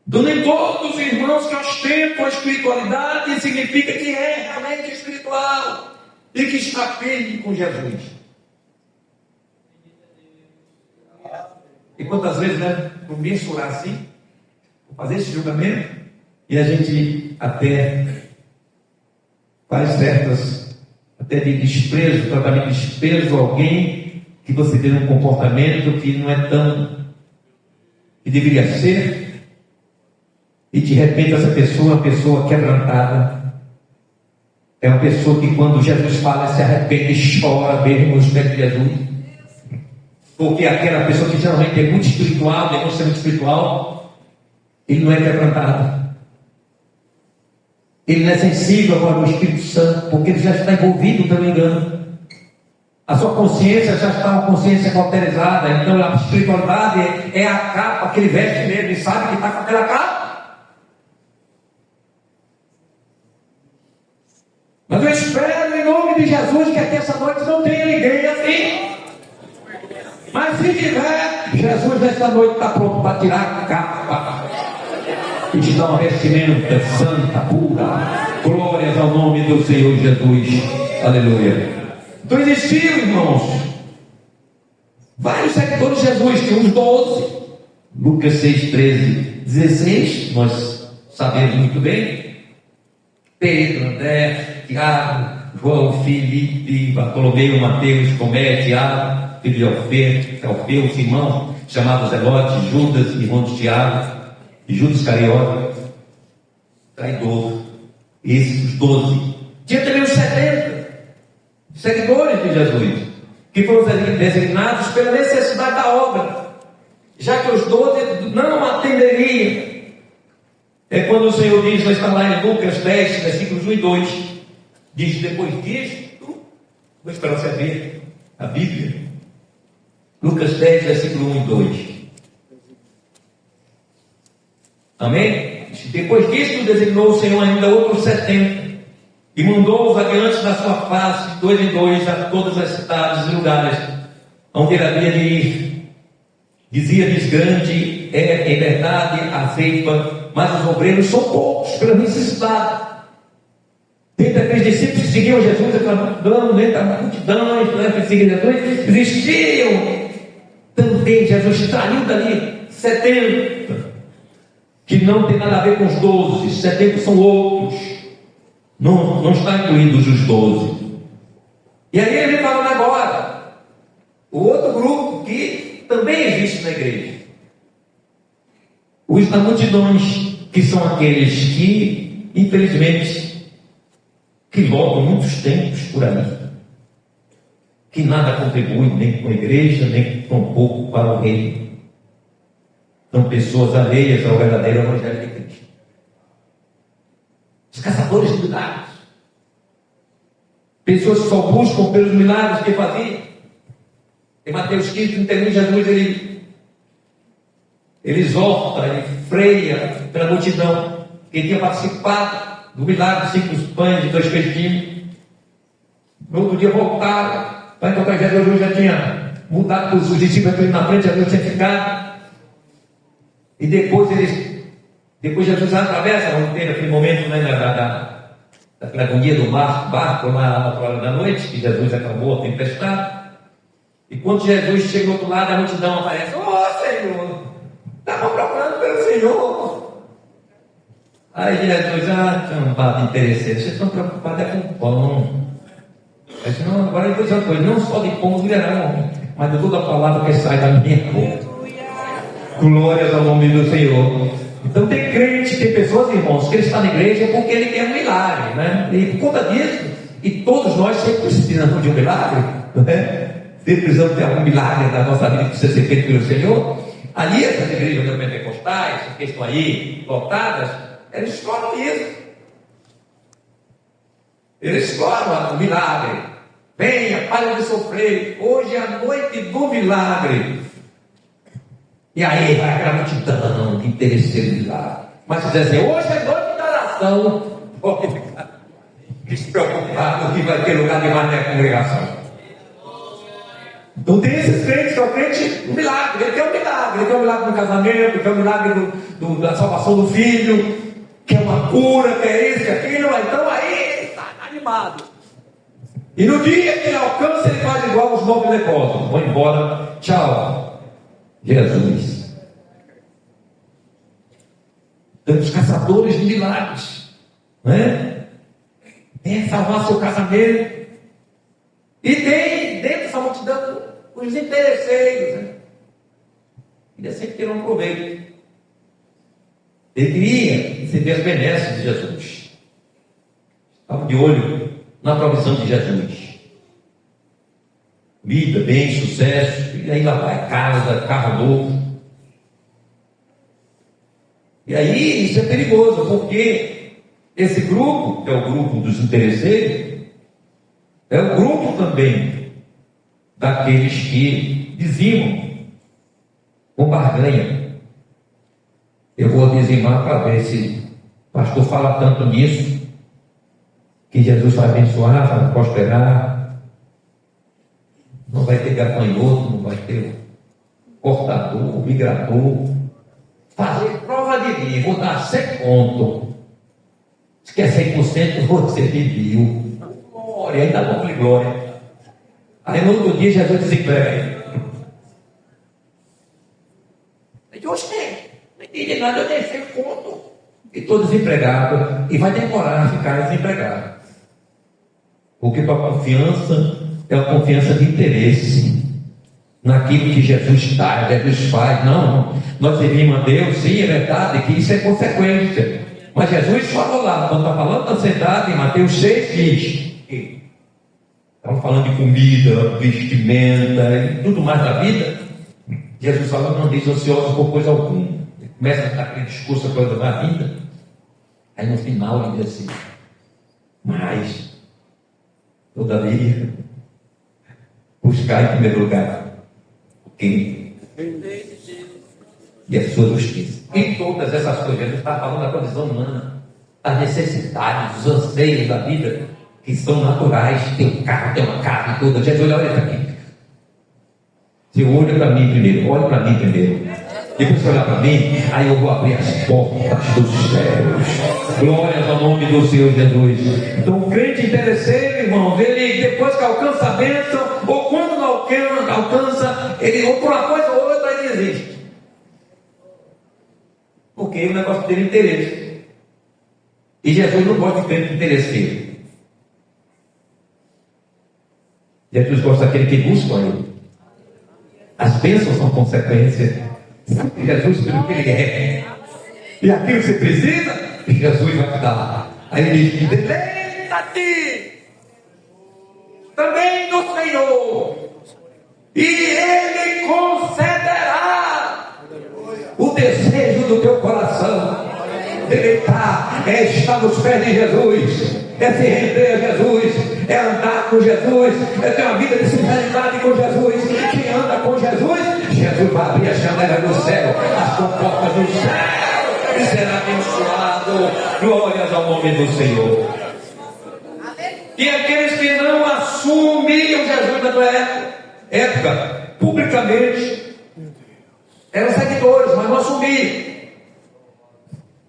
Então, nem todos os irmãos que ostentam a espiritualidade significa que é realmente espiritual e que está firme com Jesus. E quantas vezes, né, por mensurar assim, por fazer esse julgamento, e a gente até faz certas, até de desprezo, tratamento de desprezo a alguém que você vê um comportamento que não é tão, que deveria ser, e de repente essa pessoa é uma pessoa quebrantada, é uma pessoa que quando Jesus fala se arrepende e chora mesmo nos pés de Jesus, porque aquela pessoa que geralmente é muito espiritual, demonstra muito espiritual, ele não é quebrantado. Ele não é sensível para o Espírito Santo, porque ele já está envolvido pelo engano. A sua consciência já está uma consciência cauterizada. Então a espiritualidade é a capa que ele veste mesmo, ele sabe que está com aquela capa. Mas eu espero em nome de Jesus que aqui essa noite não tenha ninguém assim. Mas se tiver, Jesus nessa noite está pronto para tirar a capa e te dar uma vestimenta santa, pura. Glórias ao nome do Senhor Jesus. Aleluia. Então existiam, irmãos, vários seguidores de Jesus, tinha uns 12. Lucas 6, 13, 16, nós sabemos muito bem. Pedro, André, Tiago, João, Filipe, Bartolomeu, Mateus, Tomé, Tiago, filho de Alfeu, Simão, chamado Zelote, Judas, irmão de Tiago, e Judas Iscariote, traidor. Esses os 12. Tinha também os 70 seguidores de Jesus, que foram designados pela necessidade da obra, já que os 12 não atenderiam. É quando o Senhor diz, nós estamos lá em Lucas 10, versículos 1 e 2, diz: depois disto, vou esperar você ver a Bíblia, Lucas 10, versículo 1 e 2. Amém? Depois disso, designou o Senhor ainda outros 70 e mandou-os adiante da sua face, 2 em 2, a todas as cidades e lugares onde ele havia de ir. Dizia-lhes: grande é em verdade a ceifa, mas os obreiros são poucos pela necessidade. Dentre aqueles discípulos que seguiam Jesus, aclamando dentro da multidão que seguiam Jesus, existiam também, Jesus traiu dali 70. Que não tem nada a ver com os 12, 70 são outros, não está incluídos os 12. E aí ele falando agora, o outro grupo que também existe na igreja, os da multidões, que são aqueles que, infelizmente, que lotam muitos tempos por aí, que nada contribuem nem com a igreja, nem com pouco para o reino. São pessoas alheias ao verdadeiro evangelho de Cristo. Os caçadores de milagres. Pessoas que só buscam pelos milagres que faziam. Em Mateus 15, 31, Jesus ele exorta, ele freia pela multidão. Quem tinha participado do milagre de 5 pães e 2 peixinhos. No outro dia voltaram para encontrar Jesus. Já tinha mudado os discípulos na frente, Jesus tinha ficado. E depois Jesus atravessa a fronteira, aquele momento, né, daquela agonia do barco lá na hora da noite, que Jesus acabou a tempestade. E quando Jesus chega do outro lado, a multidão aparece: Senhor, estava procurando pelo Senhor. Aí Jesus: cambada interesseira, vocês estão preocupados com o pão. Aí disse: não, agora eu vou dizer uma coisa, não só de pão virão, mas de toda a palavra que sai da minha boca. Glórias ao nome do Senhor. Então tem crente, tem pessoas, irmãos, que ele está na igreja porque ele quer um milagre, né? E por conta disso, e todos nós sempre precisamos de um milagre, né? Sempre precisamos ter algum milagre na nossa vida que precisa ser feito pelo Senhor. Ali essas igrejas pentecostais, que estão aí lotadas, eles exploram isso. Eles exploram o milagre. Venha, pare de sofrer. Hoje é a noite do milagre. E aí vai aquela multidão de interesseiro de milagre. Mas se dizer assim, hoje é noite da oração, pode ficar despreocupado que vai ter lugar demais na congregação. Então tem esses crentes que é o crente do milagre. Ele quer um milagre. Ele quer um milagre no casamento, quer um milagre da salvação do filho, quer uma cura, quer isso, quer aquilo. Então aí ele está animado. E no dia que ele alcança, ele faz igual os 9 leprosos. Vão embora, tchau, Jesus. Temos caçadores de milagres, né? Tem que salvar seu casamento. E tem dentro dessa multidão os interesseiros, né? Ele sempre terá um proveito. Ele queria receber as benesses de Jesus. Estava de olho na provisão de Jesus. Vida, bem, sucesso, e aí lá vai casa, carro novo. E aí isso é perigoso, porque esse grupo, que é o grupo dos interesseiros, é o grupo também daqueles que dizimam com barganha. Eu vou dizimar para ver se o pastor fala tanto nisso, que Jesus vai abençoar, vai prosperar, não vai ter gafanhoto, não vai ter cortador, migrador. Fazer prova de mim, vou dar 100 conto. Se quer 100%, você pediu. Glória, ainda bom de glória. Aí no outro dia Jesus desemprega. Eu disse, oxe, não entendi nada, eu dei 100 conto. E estou desempregado. E vai demorar a ficar desempregado. Porque tua confiança é uma confiança de interesse naquilo que Jesus dá, Jesus faz. Não, nós servimos a Deus, sim, é verdade, que isso é consequência. Mas Jesus falou lá, quando está falando da ansiedade, em Mateus 6 diz que estamos falando de comida, vestimenta e tudo mais da vida. Jesus fala, não diz ansioso por coisa alguma. Ele começa a dar aquele discurso a coisa da vida. Aí no final ele diz assim, mas todavia buscar em primeiro lugar quem? E a sua justiça. Em todas essas coisas, Jesus está falando da condição humana, das necessidades, dos anseios da vida, que são naturais. Tem um carro, tem uma casa e tudo. Jesus, olha isso aqui. Você olha para mim primeiro, olha para mim primeiro. Depois que olhar para mim, aí eu vou abrir as portas dos céus. Glórias ao nome do Senhor Jesus. Então o crente interesseiro, irmãos, ele depois que alcança a bênção, ou quando não alcança, ele ou por uma coisa ou outra ele existe. Porque o negócio dele é interesse. E Jesus não gosta de crente interesseiro. Jesus gosta daquele que busca ele. As bênçãos são consequência. Jesus pelo que ele é. E aquilo que você precisa, Jesus vai te dar. Aí ele diz, deleita-te também no Senhor, e Ele concederá o desejo do teu coração. Deleitar é estar nos pés de Jesus, é se render a Jesus, é andar com Jesus, é ter uma vida de sinceridade com Jesus. Quem anda com Jesus, Jesus vai abrir a janela do céu, as comportas do céu, e será abençoado. Glórias ao nome do Senhor. E aqueles que não assumiam Jesus na tua época, publicamente, eram seguidores, mas não assumiam.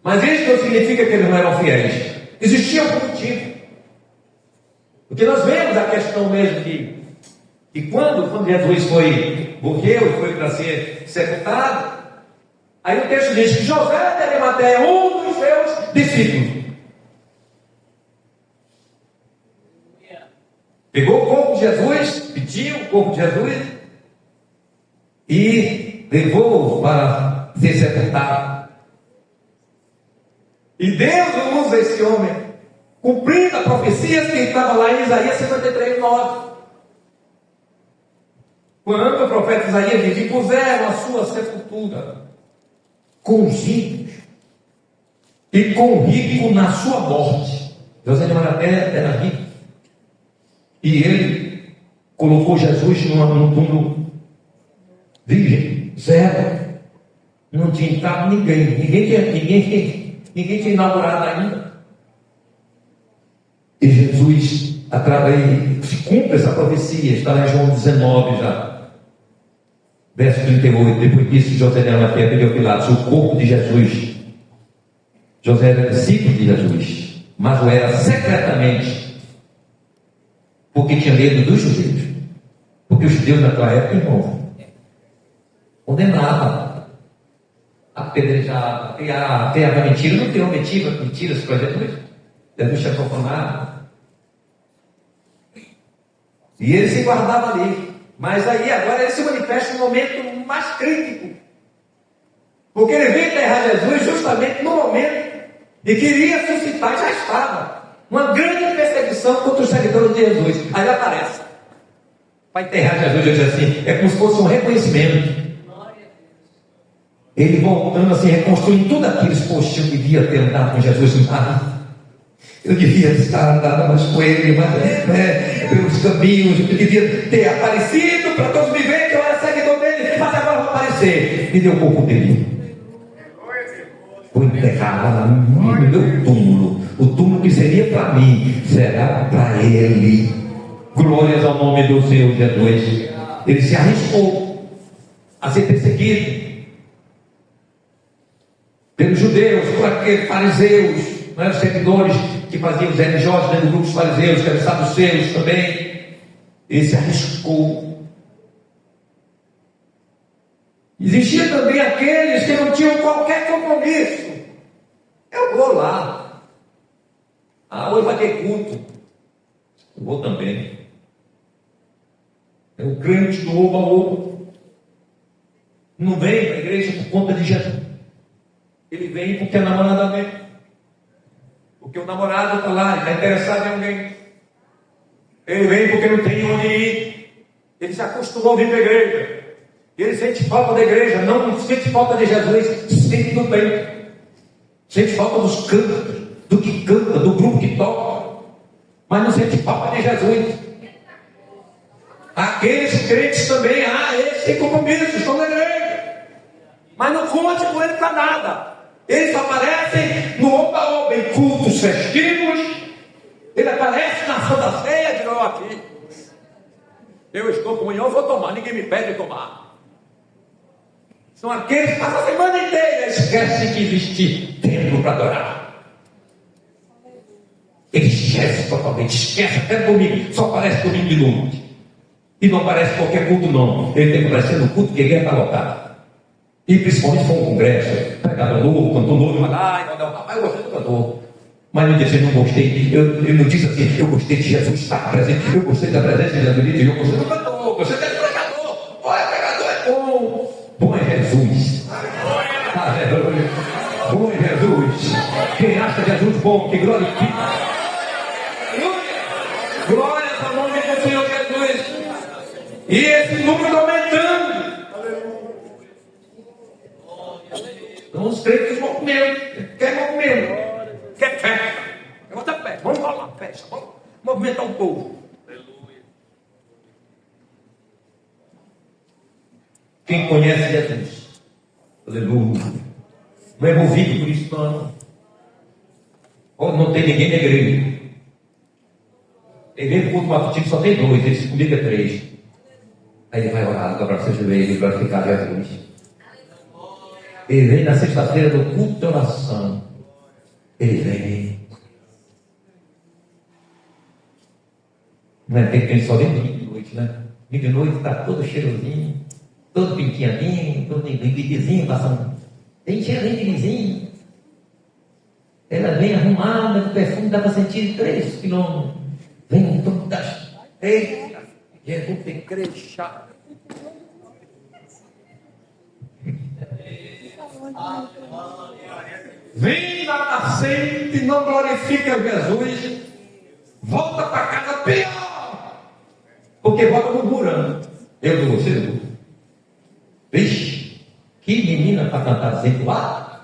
Mas isso não significa que eles não eram fiéis. Existia algum motivo. Porque nós vemos a questão mesmo que quando Jesus morreu e foi para ser sepultado, aí o texto diz que José de Arimateia, um dos seus discípulos, pegou o corpo de Jesus, pediu o corpo de Jesus e levou para ser sepultado. E Deus usa esse homem, cumprindo a profecia que estava lá em Isaías 53, 9. Quando o profeta Isaías diz, e puseram a sua sepultura com os ricos e com o rico na sua morte. José de Arimateia era rico. E ele colocou Jesus num túmulo virgem, zero. Não tinha entrado ninguém tinha inaugurado ainda. E Jesus, através, se cumpre essa profecia, está lá em João 19 já, verso 38. Depois disso, José de Arimateia pediu a Pilatos o corpo de Jesus. José era discípulo de Jesus, mas o era secretamente, porque tinha medo dos judeus. Porque os judeus naquela época, irmão, condenavam, apedrejava, criava mentira, não criou mentiras para Jesus. Jesus tinha profanado. E ele se guardava ali. Mas aí agora ele se manifesta no momento mais crítico. Porque ele veio enterrar Jesus justamente no momento em que iria suscitar, já estava, uma grande perseguição contra os seguidores de Jesus. Aí ele aparece. Para enterrar Jesus, eu disse assim, é como se fosse um reconhecimento. Ele voltando assim, reconstruindo tudo aquilo. Poxa, eu devia ter andado com Jesus mais. Eu devia estar andando mais com ele, pelos caminhos. Eu devia ter aparecido para todos me verem que eu era seguidor dele, mas agora eu vou aparecer. Me deu o corpo dele. Vou enterrar lá no meu túmulo. O túmulo que seria para mim, será para ele. Glórias ao nome do Senhor Jesus. Ele se arriscou a ser perseguido pelos judeus, por aqueles fariseus, os seguidores que faziam os religiosos dentro do grupo dos fariseus, que eram saduceus também. Ele se arriscou. Existia também aqueles que não tinham qualquer compromisso. Eu vou lá. Hoje vai ter culto. Eu vou também. É o crente do ovo a ovo. Não vem para a igreja por conta de Jesus. Ele vem porque a namorada vem. Porque o namorado está lá, ele está interessado em alguém. Ele vem porque não tem onde ir. Ele se acostumou a vir para a igreja. Ele sente falta da igreja, não sente falta de Jesus, sente do bem. Sente falta dos cantos, do que canta, do grupo que toca. Mas não sente falta de Jesus. Aqueles crentes também, eles têm compromisso, estão na igreja. Mas não conte com ele para nada. Eles aparecem no oba-oba, em cultos festivos. Ele aparece na Santa Ceia, de novo aqui. Eu estou com comunhão, eu vou tomar, ninguém me pede tomar. São aqueles que passam a semana inteira, esquecem que existe templo para adorar. Ele esquece totalmente, esquece até domingo, só aparece domingo de noite. E não aparece qualquer culto, não. Ele tem que aparecer no culto que a igreja está lotada. E principalmente se for um congresso, pregador novo, cantor novo, mas rapaz, eu gostei do cantor. Mas no dia seguinte eu não gostei. Eu não disse assim, eu gostei de Jesus estar presente, eu gostei da presença de Jesus, eu gostei do cantor, gostei do pregador. Olha, pregador é bom. Bom é Jesus. Aleluia. Bom é Jesus. Quem acha Jesus bom, que glorifica. Glórias ao nome do Senhor Jesus. E esse número aumentando. Então os crentes vão comer, quer festa, quer outra festa, vamos rolar festa, vamos movimentar o povo. Quem conhece Jesus, aleluia, não é movido por isso não. Não tem ninguém na igreja. Ele vem para o culto matutino, só tem dois, esse comigo é três. Aí ele vai orar, dobrar seus joelhos, glorificar Jesus. Ele vem na sexta-feira do culto de oração. Ele vem. Não é tempo que ele só vem domingo de noite, né? Domingo de noite está todo cheirosinho, todo penteadinho, todo vizinho passando. Tem cheirinho de vizinho. Ela vem arrumada, com perfume, dá para sentir 3 quilômetros. Vem todas. Eita, Jesus tem que crescer. Vem na nascente, não glorifica Jesus, volta para casa pior, porque volta murmurando. Eu não gostei do culto. Vixe, que menina para cantar acentuado.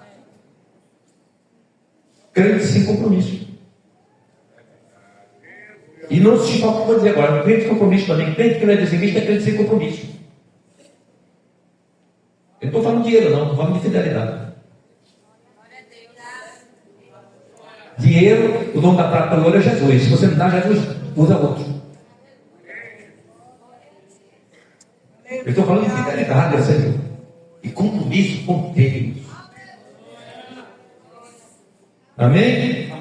Crente sem compromisso. E não se foca, vou dizer agora, crente de compromisso também, crente que não é dizimista é crente sem compromisso. Eu não estou falando de dinheiro, não, estou falando de fidelidade. Dinheiro, o dono da prata e do ouro é Jesus. Se você não dá, Jesus usa outro. Eu estou falando de fidelidade, Senhor. E compromisso com Deus. Amém?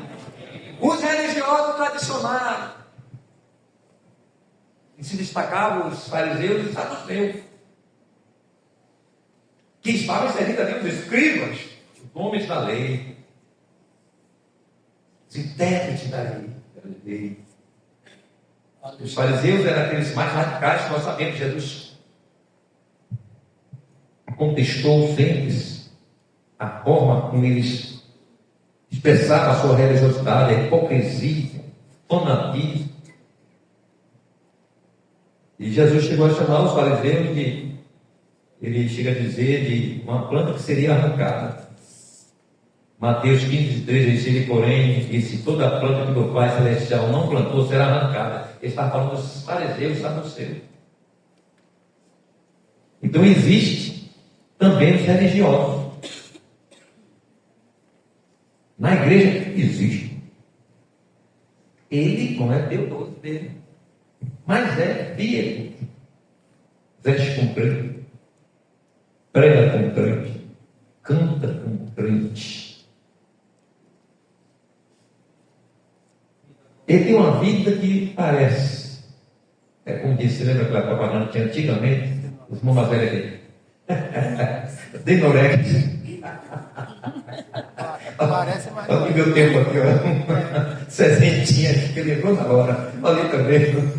Os religiosos tradicionais, e se destacavam os fariseus e os saduceus, que estavam inseridos ali os escribas, os homens da lei, os intérpretes da lei. Os fariseus eram aqueles mais radicais que nós sabemos. Jesus contestou sempre a forma como eles expressavam a sua religiosidade, a hipocrisia, fanatismo. E Jesus chegou a chamar os fariseus de, ele chega a dizer, de uma planta que seria arrancada. Mateus 15:13 diz: ele, porém, disse: toda a planta que meu Pai Celestial não plantou será arrancada. Ele está falando dos fariseus, saduceus. Então existe também os religiosos. Na igreja existe. Ele não é Deus dele, mas é piedoso. Veste com crente, prega com crente, canta com crente. Ele tem uma vida que parece, como disse, lembra aquela propaganda que tinha antigamente, os irmãos mais velhos aqui, Denorex. Parece mais. Olha o meu tempo aqui, ó. Sezentinha aqui, que lembrou na hora. Ali também.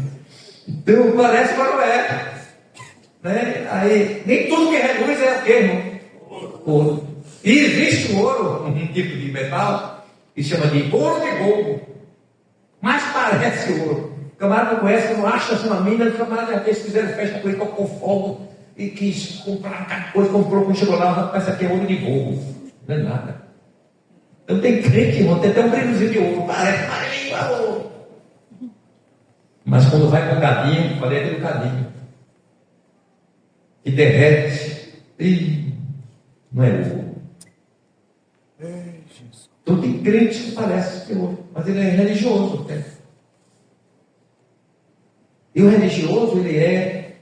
Então, parece, mas não é. Né? Aí, nem tudo que é luz é o quê, irmão? Ouro. E existe o ouro, um tipo de metal, que chama de ouro de gogo. Mas parece ouro. O camarada não conhece, não acha essa uma mina, o camarada já fez, fizeram festa com ele, tocou fogo e quis comprar cada coisa, comprou, quando chegou lá, rapaz, isso aqui é ouro de gogo. Não é nada. Eu tenho crente, irmão, tem até um brilhozinho de ouro, parece ouro. Mas quando vai com o cadinho, falei aquele cadinho, que derrete, e não é ouro. Então tem crente que parece que é ouro, mas ele é religioso. Né? E o religioso, ele é,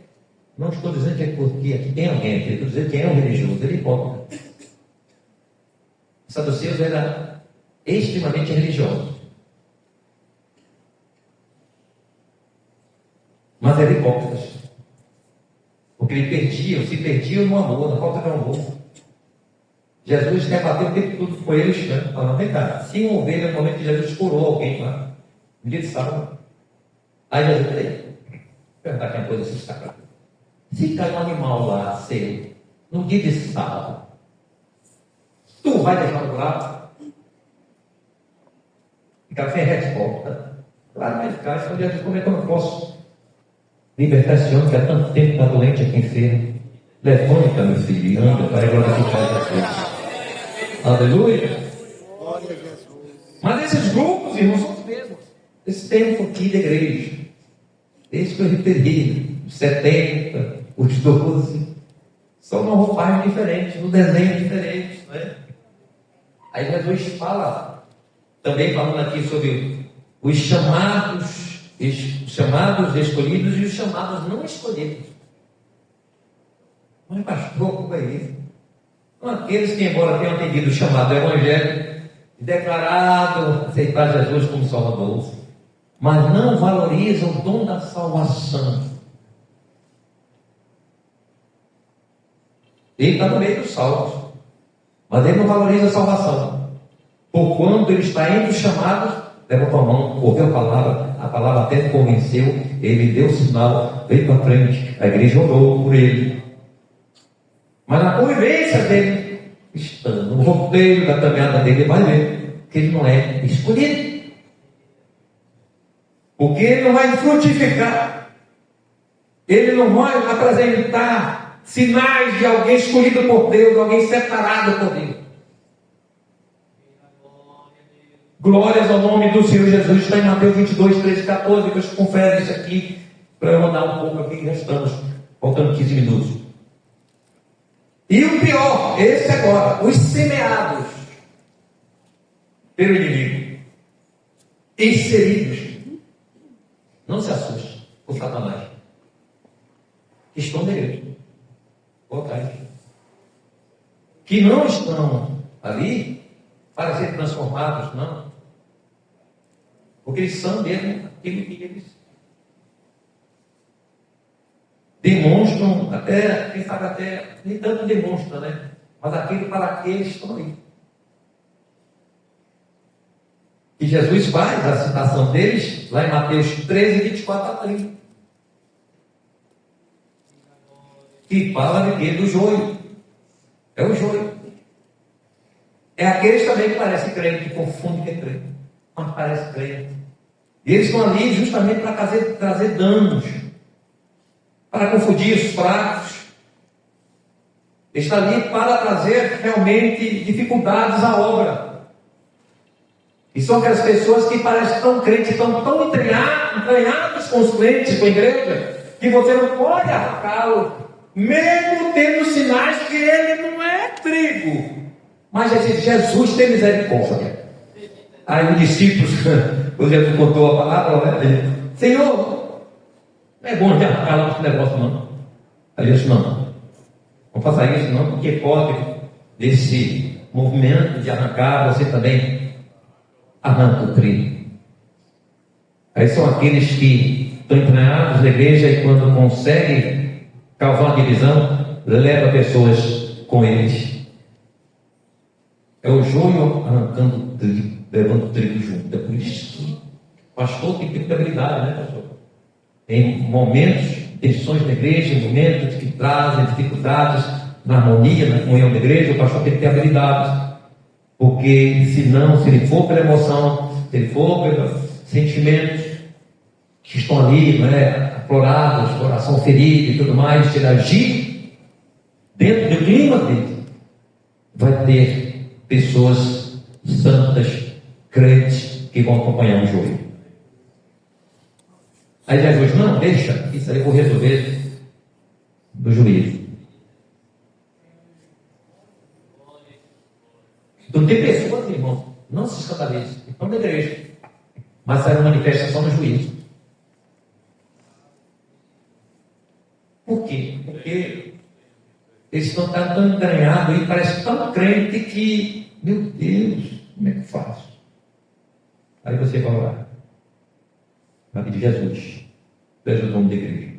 não estou dizendo que é porque aqui tem alguém aqui, estou dizendo que é um religioso, ele é hipócrita. Os saduceus eram extremamente religiosos, mas eram hipócritas, porque eles se perdiam no amor, na falta de amor. Jesus debateu o tempo todo com eles, né? Falando: vem cá, se uma ovelha, no momento que Jesus curou alguém lá, no dia de sábado, aí Jesus, peraí, perguntar que uma coisa se está. Se cai um animal lá, seu, no dia de sábado, tu vai deixar o lado? Ficar sem resposta. Claro, mas cara, se um dia como é que eu não posso libertar esse homem que há tanto tempo está doente aqui enfermo? Levanta, meu filho, e anda para glorificar Jesus. Aleluia. Mas esses grupos, irmãos, são os mesmos. Esse tempo aqui da igreja, esse que eu referi, os 70, os 12, são uma roupagem diferente, um desenho diferente, não é? Aí Jesus fala, também falando aqui sobre os chamados escolhidos e os chamados não escolhidos. Mas pastor, como é isso? São aqueles que, embora tenham atendido o chamado do Evangelho, declarado aceitar Jesus como Salvador, mas não valorizam o dom da salvação. Ele está no meio dos salvos, mas ele não valoriza a salvação. Por quando ele está entre os chamados, levantou a mão, ouviu a palavra até convenceu, ele deu o sinal, veio para frente, a igreja orou por ele. Mas na convivência dele, estando no roteiro da caminhada dele, vai ver que ele não é escolhido. Porque ele não vai frutificar, ele não vai apresentar sinais de alguém escolhido por Deus, alguém separado por Deus. Glórias ao nome do Senhor Jesus. Está em Mateus 22, 13, 14. Depois confere isso aqui para eu andar um pouco aqui. Já estamos faltando 15 minutos. E o pior, esse agora, os semeados pelo inimigo, inseridos. Não se assuste com Satanás. Estão na igreja. Colocar aqui. Que não estão ali para ser transformados, não. Porque eles são mesmo aquilo que eles demonstram, até, quem sabe até, nem tanto demonstra, né? Mas aquilo para que eles estão aí. E Jesus faz a citação deles lá em Mateus 13, 24 a 30. Que fala de quê? Do joio. É o joio. É aqueles também que parecem crente, que confundem que é crente, mas parece crente. E eles estão ali justamente para trazer danos, para confundir os fracos. Está ali para trazer realmente dificuldades à obra. E são aquelas pessoas que parecem tão crentes, tão entranhados com os crentes, com a igreja, que você não pode arrancá-lo, mesmo tendo sinais que ele não é trigo. Mas Jesus tem misericórdia. Aí os discípulos, quando Jesus contou a palavra, Senhor, não é bom de arrancar lá esse negócio não. Aí Jesus, não faça isso não, porque pode, desse movimento de arrancar, você também arranca o trigo. Aí são aqueles que estão entranhados na igreja e quando conseguem causar uma divisão, leva pessoas com eles. É o joio arrancando o trigo, levando o trigo junto. É por isso que o pastor tem que ter habilidade, né, pastor? Em momentos, tensões na igreja, em momentos que trazem dificuldades na harmonia, na comunhão da igreja, o pastor tem que ter habilidade. Porque senão, se ele for pela emoção, se ele for pelos sentimentos que estão ali, aflorados, coração ferido e tudo mais, se ele agir dentro do clima dele, vai ter pessoas santas, crentes, que vão acompanhar o joio. Aí Jesus, não, deixa, isso aí eu vou resolver no juízo. Então tem pessoas, irmão, não se escandalizem, estão na igreja, mas sai uma manifestação no juízo. Por quê? Porque eles estão tão entranhados e parece tão crente que, meu Deus, como é que eu faço? Aí você vai orar. Vai pedir Jesus. Seja o nome da igreja.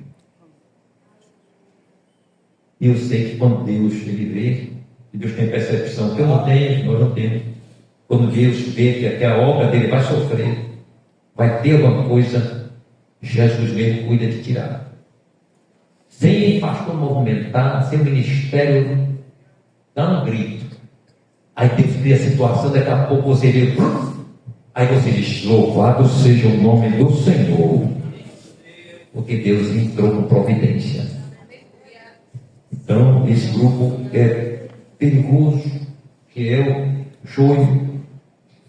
E eu sei que quando Deus ele vê, que Deus tem percepção que eu não tenho, nós não temos. Quando Deus vê que a obra dele vai sofrer, vai ter alguma coisa, Jesus mesmo cuida de tirar. Sem pastor movimentar, sem o ministério, dá um grito. Aí tem que ter a situação, daqui a pouco você vê, aí você diz, louvado seja o nome do Senhor, porque Deus entrou com providência. Então, esse grupo é perigoso, que é o joio,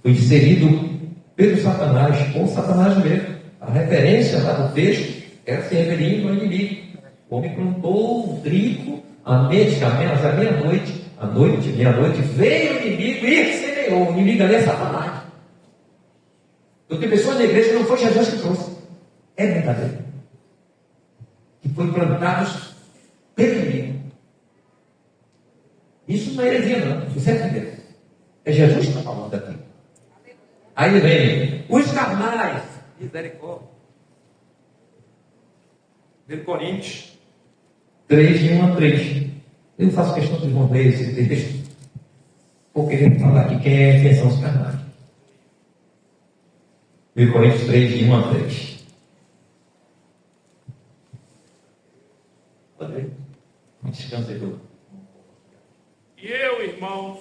foi inserido pelo Satanás, com Satanás mesmo. A referência lá no texto é se referindo ao inimigo. O homem plantou um trigo à meia-noite, meia-noite, veio o inimigo e semeou. O inimigo ali é Satanás. Eu tenho pessoas na igreja que não foi Jesus que trouxe. É verdadeiro. Que foi plantados pelo inimigo. Isso não é heresia, não. Isso é Deus. É Jesus que está falando aqui. Aí vem os carnais, misericórdia. 1 Coríntios 3, de 1 a 3. Eu faço questão de vão ler esse texto, porque ele falar aqui quem são os carnais. 1 Coríntios 3, de 1 a 3. Pode ver. Descansa aí, tudo. E eu, irmãos,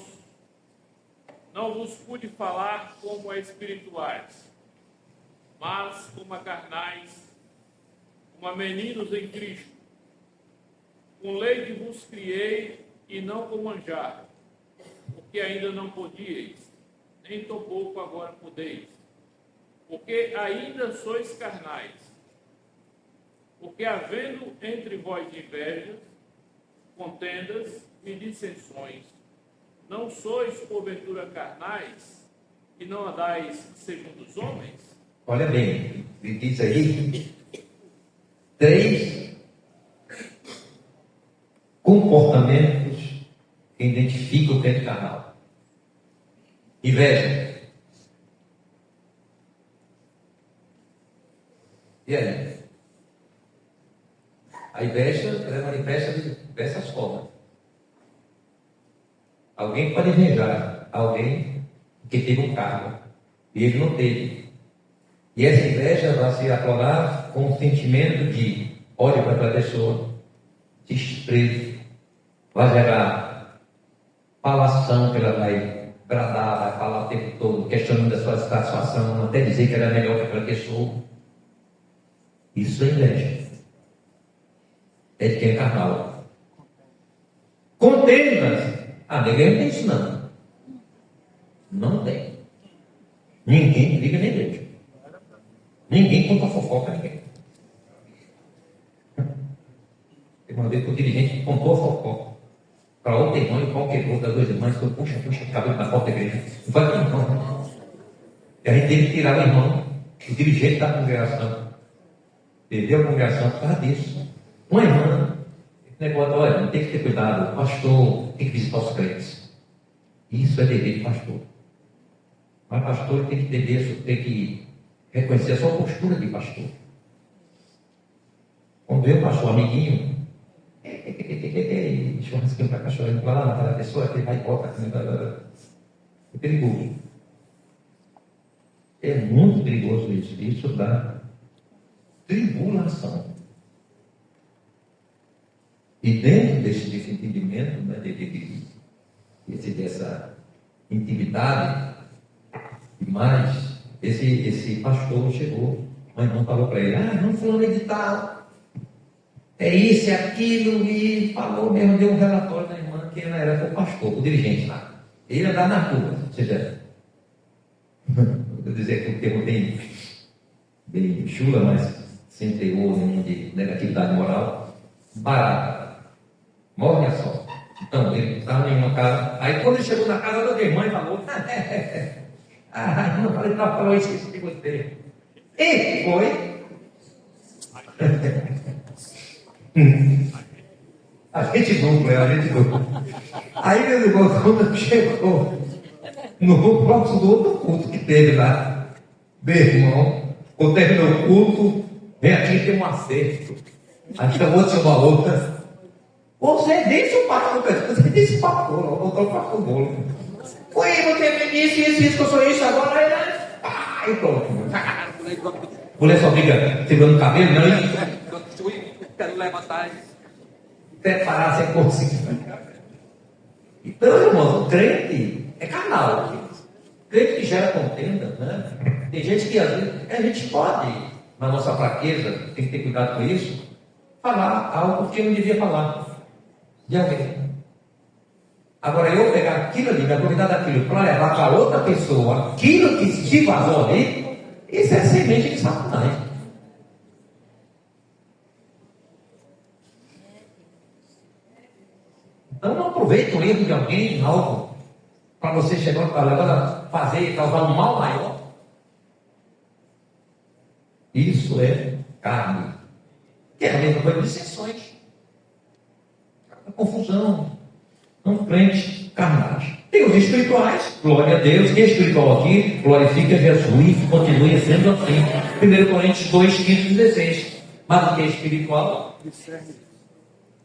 não vos pude falar como a espirituais, mas como a carnais, como a meninos em Cristo. Com leite vos criei e não com manjar, porque ainda não podíeis, nem tampouco agora podeis, porque ainda sois carnais. Porque havendo entre vós invejas, contendas e dissensões, não sois porventura carnais e não andais segundo os homens? Olha bem, ele diz aí 3 comportamentos que identificam o crente carnal. Inveja. E aí? A inveja, ela é manifesta de diversas formas. Alguém pode invejar alguém que teve um cargo e ele não teve. E essa inveja vai se aflorar com o sentimento de ódio para aquela pessoa, desprezo, vai gerar falação que ela vai bradar, vai falar o tempo todo, questionando a sua satisfação, até dizer que ela é melhor que aquela pessoa. Isso é inveja. É de quem é carnal. Contendas. Ninguém não tem isso não. Não tem. Ninguém liga nem deixa. Ninguém conta fofoca a ninguém. Tem uma vez que o dirigente contou a fofoca para outra irmã e qualquer outra das 2 irmãs, que puxa, cabelo na porta da igreja. Não vai ter não. E a gente teve que tirar o irmão, o dirigente da congregação. Perdeu a congregação por causa disso. Uma irmã, esse negócio, olha, tem que ter cuidado, o pastor tem que visitar os crentes. Isso é dever de pastor. Mas pastor tem que entender isso, tem que reconhecer a sua postura de pastor. Quando eu pastor amiguinho, churrasquinho para cachorrinho, lá naquela pessoa que vai e volta, é perigoso. É muito perigoso isso. Isso dá tribulação. E dentro desse entendimento, né, dessa intimidade, mas esse pastor chegou, a irmã falou para ele, não fulano de tal, é isso, é aquilo, e falou mesmo, deu um relatório da irmã que ela era o pastor, o dirigente lá. Ele andava na rua, ou seja, vou dizer que o termo bem chula, mas sem teor nenhum de negatividade moral, barato, morre a só. Então, ele estava em uma casa, aí quando ele chegou na casa da irmã, ele falou, a irmã falou isso de você. E foi. A gente dupla. Aí meu irmão, quando chegou no próximo do outro culto que teve lá, meu irmão, quando terminou o culto, vem aqui tem um acerto. Aí chamou de uma outra. Você disse o pastor, você disse o pastor, não botou o pastor bolo. Oi, você me disse isso, que eu sou isso agora, e pronto. Mulher só fica segurando o cabelo, não, quero levantar e preparar sem conseguir. Então, irmão, o crente é carnal. Crente que gera contenda, né? Tem gente que às vezes a gente pode, na nossa fraqueza, tem que ter cuidado com isso, falar algo que não devia falar de alguém. Agora, eu pegar aquilo ali, me aproveitar daquilo para levar para outra pessoa aquilo que se vazou ali, isso é semente de Satanás. Então, não aproveite o erro de alguém, algo, para você chegar para agora fazer e causar um mal maior. Isso é carne. Que é a mesma coisa de dissensões. A confusão. São crentes carnais. Tem os espirituais, glória a Deus. Quem é espiritual aqui, glorifica Jesus e continue sendo assim. 1 Coríntios 2, 15, 16. Mas o que é espiritual?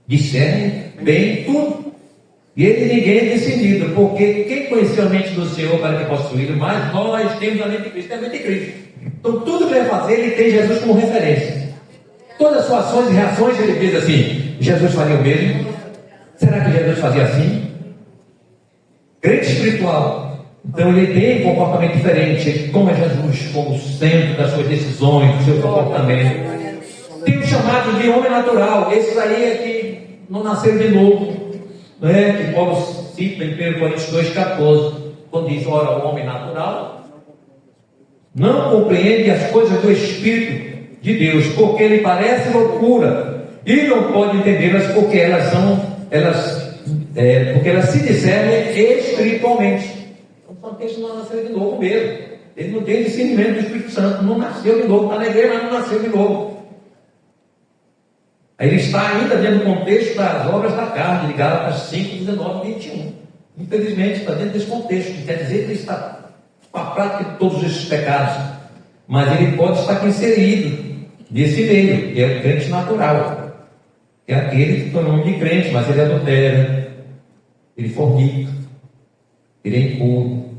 Discerne bem tudo. E ele ninguém é decidido, porque quem conheceu a mente do Senhor para que possuí-lo, mas nós temos a mente de Cristo, é a mente de Cristo. Então tudo que ele vai fazer, ele tem Jesus como referência. Todas as suas ações e reações, ele diz assim, Jesus faria o mesmo? Será que Jesus fazia assim? Crente espiritual. Então ele tem um comportamento diferente. Ele toma Jesus como centro das suas decisões, do seu comportamento. Tem o chamado de homem natural. Esses aí é que não nasceram de novo. Que Paulo cita em 1 Coríntios 2,14. quando diz ora o homem natural, não compreende as coisas do Espírito de Deus, porque lhe parece loucura, e não pode entendê-las porque porque elas se discernem espiritualmente. Então, só que ele não nasceu de novo mesmo. Ele não tem discernimento do Espírito Santo, não nasceu de novo, está na igreja, mas não nasceu de novo. Aí ele está ainda dentro do contexto das obras da carne, de Gálatas 5, 19 e 21. Infelizmente, está dentro desse contexto, que quer dizer que ele está com a prática de todos esses pecados. Mas ele pode estar inserido nesse meio, que é o crente natural, que é aquele que tem o nome de crente, mas ele adultera, ele fornica, ele é impuro,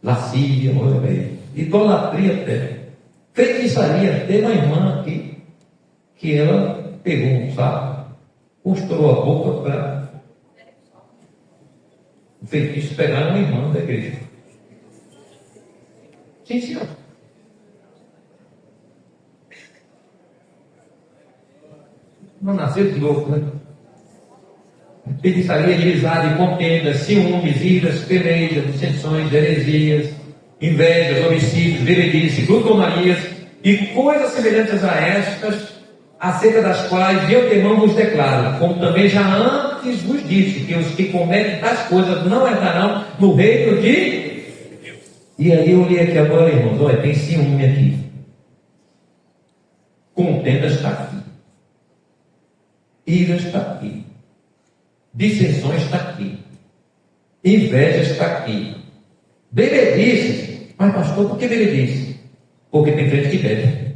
lascívia, olha bem, idolatria até, feitiçaria. Tem uma irmã aqui que ela pegou um saco, costurou a boca para o feitiço pegar uma irmã da igreja. Sim, senhor. Não nasceu de novo, né? Feitiçaria, inimizade, contendas, ciúmes, iras, pelejas, dissensões, heresias, invejas, homicídios, bebedices, glutomanias e coisas semelhantes a estas, acerca das quais de antemão vos declaro, como também já antes vos disse, que os que cometem tais coisas não entrarão no reino de... E aí eu li aqui agora, irmãos, olha, tem ciúme aqui. Contendas está aqui. Ira está aqui. Dissensões está aqui. Inveja está aqui. Bebedices. Mas pastor, por que bebedice? Porque tem crente que bebe.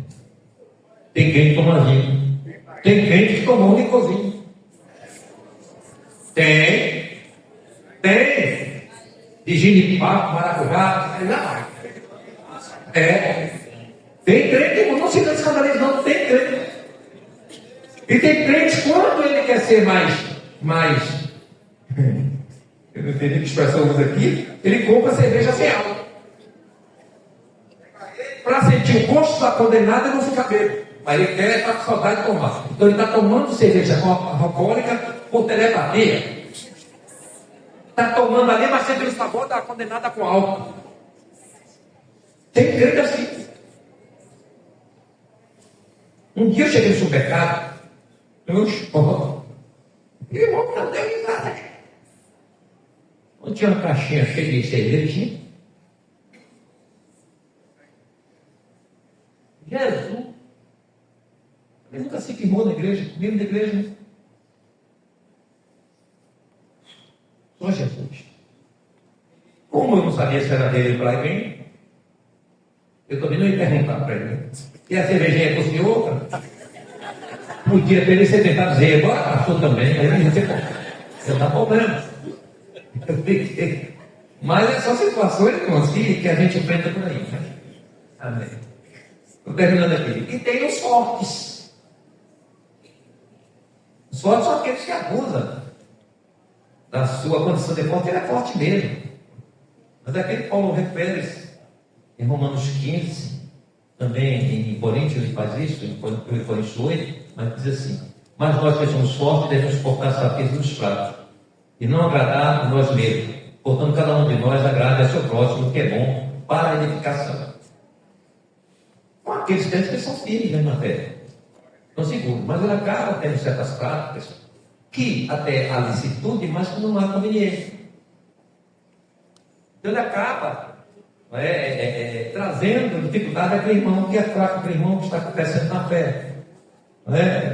Tem crente que toma vinho. Tem crente que tomou um licorzinho. Tem. De ginipapo, maracujá, sei lá. Tem crente, não se escandaliza, não, tem crente. E tem crente, quando ele quer ser mais eu não entendi que expressão usa aqui, ele compra cerveja sem álcool. Para sentir o gosto da condenada e não ficar bêbado. Mas ele quer estar com saudade de tomar. Então ele está tomando cerveja alcoólica por telepatia. Está tomando ali, mas sentindo o sabor da condenada com álcool. Tem crente assim. Um dia eu cheguei no supermercado, irmão, não deu risada. Não tinha uma caixinha cheia de cerveja. Jesus. Ele nunca se queimou na igreja, mesmo na igreja, né? Só Jesus. Como eu não sabia se era dele para alguém, eu também não ia perguntar para ele. E a cervejinha com o senhor? Podia ter ele tentado dizer, agora passou também, aí não sei como. Você está problema. Mas são situações, irmãos, que a gente enfrenta por aí, né? Amém. Estou terminando aqui. E tem os fortes. Os fortes são aqueles que abusam da sua condição de forte. Ele é forte mesmo. Mas aquele Paulo refere em Romanos 15, também em Coríntios ele faz isso, em Coríntios 8, mas diz assim: mas nós que somos fortes devemos suportar as fraquezas dos fracos e não agradar a nós mesmos. Portanto, cada um de nós agrade a seu próximo, que é bom para a edificação. Com aqueles crentes que são firmes na fé, não seguros, mas ele acaba tendo certas práticas que até há licitude, mas que não há conveniência. Então ele acaba trazendo dificuldade àquele irmão que é fraco, aquele irmão que está crescendo na fé.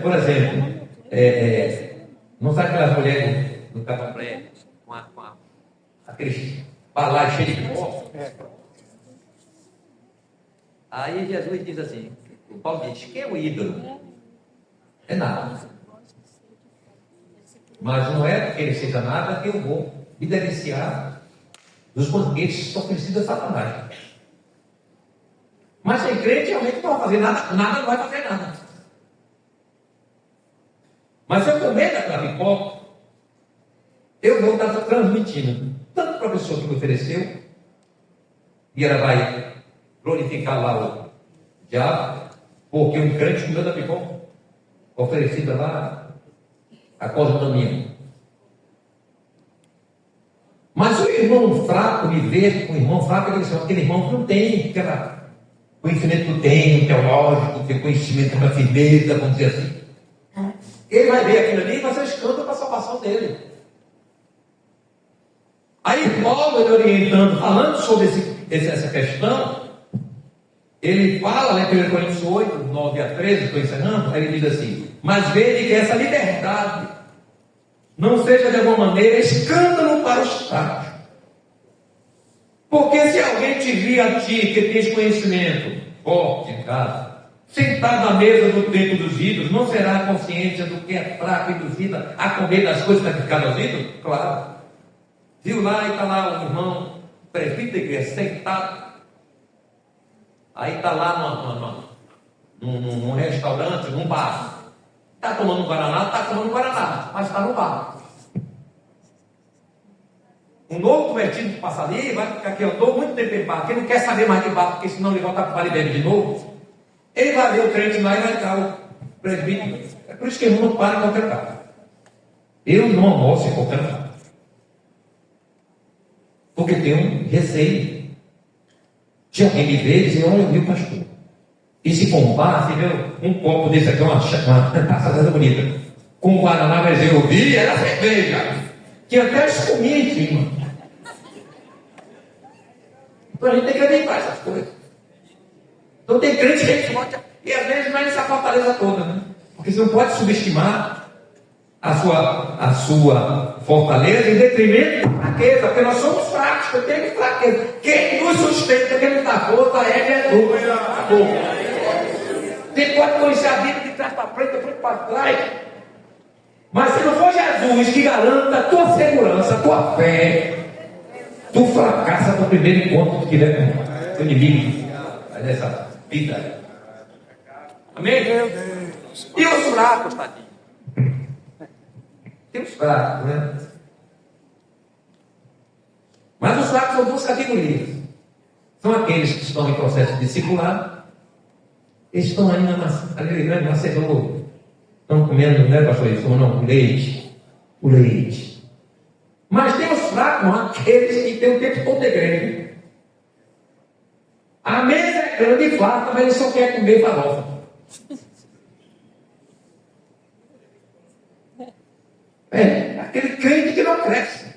Por exemplo, não sabe aquelas mulheres do candomblé com aqueles balais cheios de pó? Aí Jesus diz assim, o Paulo diz, quem é o ídolo? É nada. Mas não é porque ele seja nada que eu vou me deliciar dos banquetes oferecidos a Satanás. Mas sem crente realmente não vai fazer nada, nada não vai fazer nada. Mas se eu comer daquela pipoca, eu vou estar transmitindo tanto para a pessoa que me ofereceu, e ela vai glorificar lá o diabo, porque um crente comeu da pipoca oferecida lá a causa do domingo. Mas o irmão fraco me vê com o irmão fraco, ele diz, aquele irmão que não tem aquele conhecimento que eu tenho, teológico, tem conhecimento da firmeza, vamos dizer assim. Ele vai ver aquilo ali e vai ser escândalo para a salvação dele. Aí Paulo, ele orientando, falando sobre essa questão, ele fala, né, 1 Coríntios 8, 9 a 13, estou encerrando, aí ele diz assim, mas vede que essa liberdade não seja de alguma maneira escândalo para os fracos. Porque se alguém te vir a ti, que tens conhecimento forte em casa, sentado à mesa do templo dos ídolos, não será a consciência do que é fraco e induzida a comer das coisas sacrificadas aos ídolos? Claro. Viu lá e está lá o irmão prefeito da igreja sentado. Aí está lá num restaurante, num bar. Está tomando um Guaraná, mas está no bar. Um novo convertido que passa ali, vai ficar aqui, andou muito tempo em bar, que não quer saber mais de bar, porque senão ele volta para o bar e bebe de novo. Ele vai ver o crente lá e vai ficar o presbítero. É por isso que eu não para em qualquer lugar. Eu não almoço em qualquer lugar. Porque tenho um receio. Se alguém me vê e dizer, olha, eu vi o pastor. E se for um bar, você vê um copo desse aqui, uma taça dessa bonita, com Guaraná, mas eu vi, era cerveja. Que até escumia em cima. Então a gente tem que acreditar essas coisas. Então tem crente que a gente pode, e às vezes não é essa fortaleza toda, né? Porque você não pode subestimar a sua fortaleza em detrimento da fraqueza, porque nós somos fracos, eu tenho fraqueza. Quem nos sustenta, quem nos dá força é Jesus. Você pode conhecer a Bíblia de trás para frente, de frente para trás. Mas se não for Jesus que garanta a tua segurança, a tua fé, tu fracassa no primeiro encontro que tiver com o inimigo nessa vida. Amém? E os fracos, tadinho? Tem os fracos, né? Mas os fracos são duas categorias. São aqueles que estão em processo de discipulado, eles estão aí na macedônia. Estão comendo, né, pastor? Isso ou não? O leite. Mas tem os fracos, aqueles que têm o tempo todo de igreja. A mesa é grande e farta, mas ele só quer comer farofa. É, aquele crente que não cresce.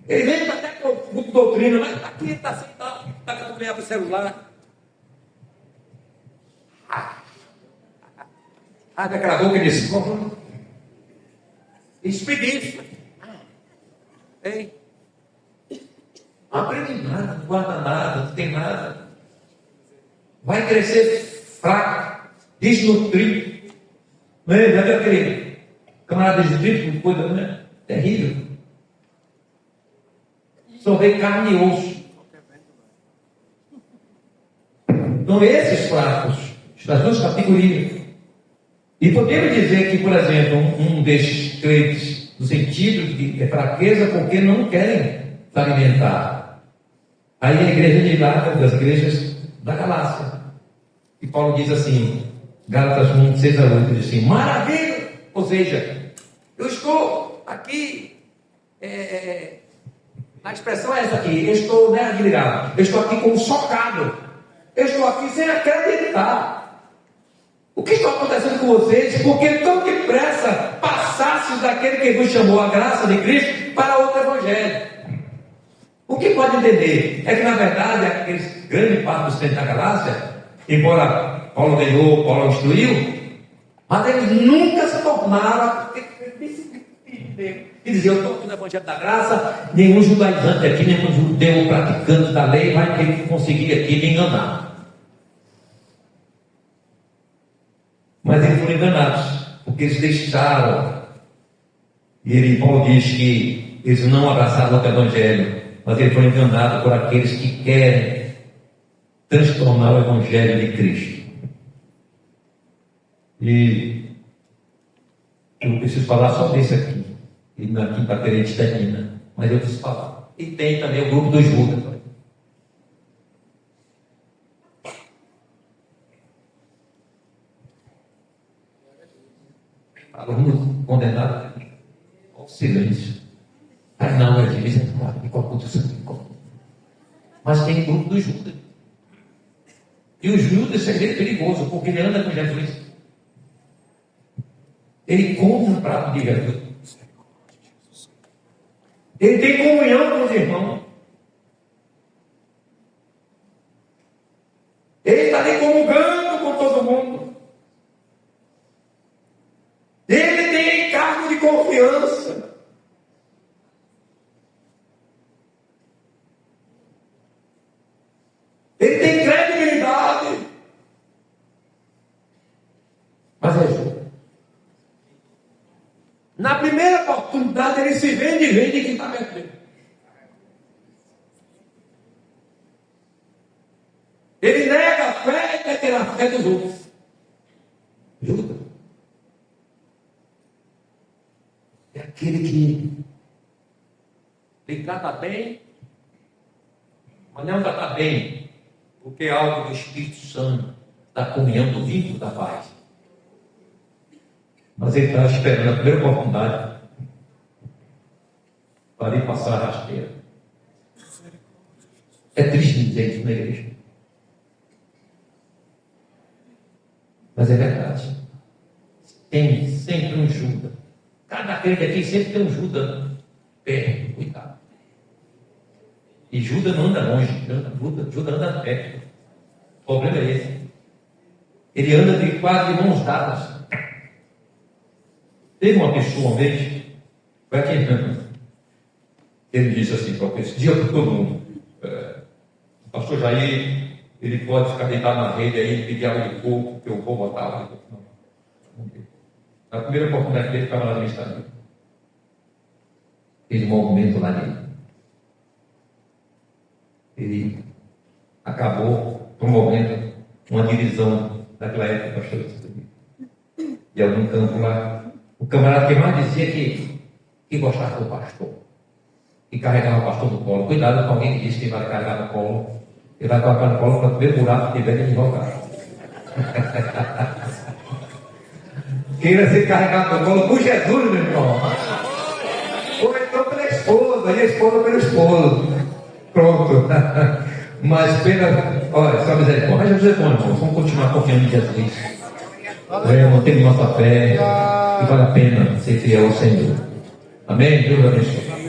Ele vem até com doutrina, mas aqui está sentado, está com o celular. Abre aquela boca e diz, expedício. Ei. Não aprende nada, não guarda nada, não tem nada. Vai crescer fraco, desnutrido. Não é? Deve aquele camarada desnutrido, que coisa, né? Terrível. Só vê carne e osso. Então esses fracos, das duas categorias. E podemos dizer que, por exemplo, um desses crentes, no sentido de fraqueza, porque não querem se alimentar. Aí a igreja de lá, das igrejas da Galácia. E Paulo diz assim, Gálatas 1, 6 a 8, diz assim, maravilha! Ou seja, eu estou aqui, a expressão é essa aqui, eu estou admirado, eu estou aqui como socado, eu estou aqui sem acreditar. O que está acontecendo com vocês? Porque tão depressa passastes daquele que vos chamou a graça de Cristo para outro evangelho. O que pode entender é que, na verdade, aqueles grande parte dos crentes da Galácia, embora Paulo ganhou, Paulo instruiu, mas eles nunca se tornaram e dizer, eu estou aqui no evangelho da graça, nenhum judaizante aqui, nenhum judeu praticante da lei vai ter que conseguir aqui me enganar. Mas eles foram enganados, porque eles deixaram. E Paulo diz que eles não abraçaram o evangelho, mas eles foram enganados por aqueles que querem transformar o evangelho de Cristo. E eu preciso falar só desse aqui. E na quinta-feira a gente termina. Mas eu preciso falar. E tem também o grupo dos Judas. Aluno condenado ao silêncio. Mas não, é difícil. aconteceu como. Mas tem o grupo do Judas. E o Judas é perigoso, porque ele anda com Jesus. Ele come um prato de Jesus. Ele tem comunhão com os irmãos. Ele está ali comungando com todo mundo. Ele tem cargo de confiança. Ele tem credibilidade. Mas é Judas. Na primeira oportunidade ele se vende quem está perto dele. Ele nega a fé e quer ter a fé dos outros. Judas é aquele que ele trata bem, mas não trata bem, porque é algo do Espírito Santo, da comunhão do vínculo da paz. Mas ele está esperando a primeira oportunidade para ir passar a rasteira. É triste dizer isso na igreja. Mas é verdade. Tem sempre um Judas. Cada crente aqui sempre tem um Judas perto, cuidado. E Judas não anda longe, Judas anda perto. O problema é esse. Ele anda de quase de mãos dadas. Teve uma pessoa uma vez, foi aqui em Campos, ele disse assim, para esse dia para todo mundo, o pastor Jair, ele pode ficar deitado na rede aí e pedir água de coco, que eu vou botar água de coco. Não. Na primeira oportunidade que ele ficava lá no Instagram, fez um movimento lá nele. Ele acabou promovendo uma divisão daquela época, pastor, de algum campo lá. O camarada que mais dizia que gostava do pastor, que carregava o pastor no colo. Cuidado com alguém que diz que vai carregar no colo. Ele vai colocar no colo para o primeiro buraco que tiver de invocar. Queira ser carregado no colo por Jesus, meu irmão. Ou então pela esposa, e a esposa pelo esposo. Pronto. Mas pela. Olha, só misericórdia. Mas Jesus é bom, irmão. Vamos continuar confiando em Jesus. Mantendo nossa fé. E vale a pena ser fiel ao Senhor. Amém? Deus abençoe.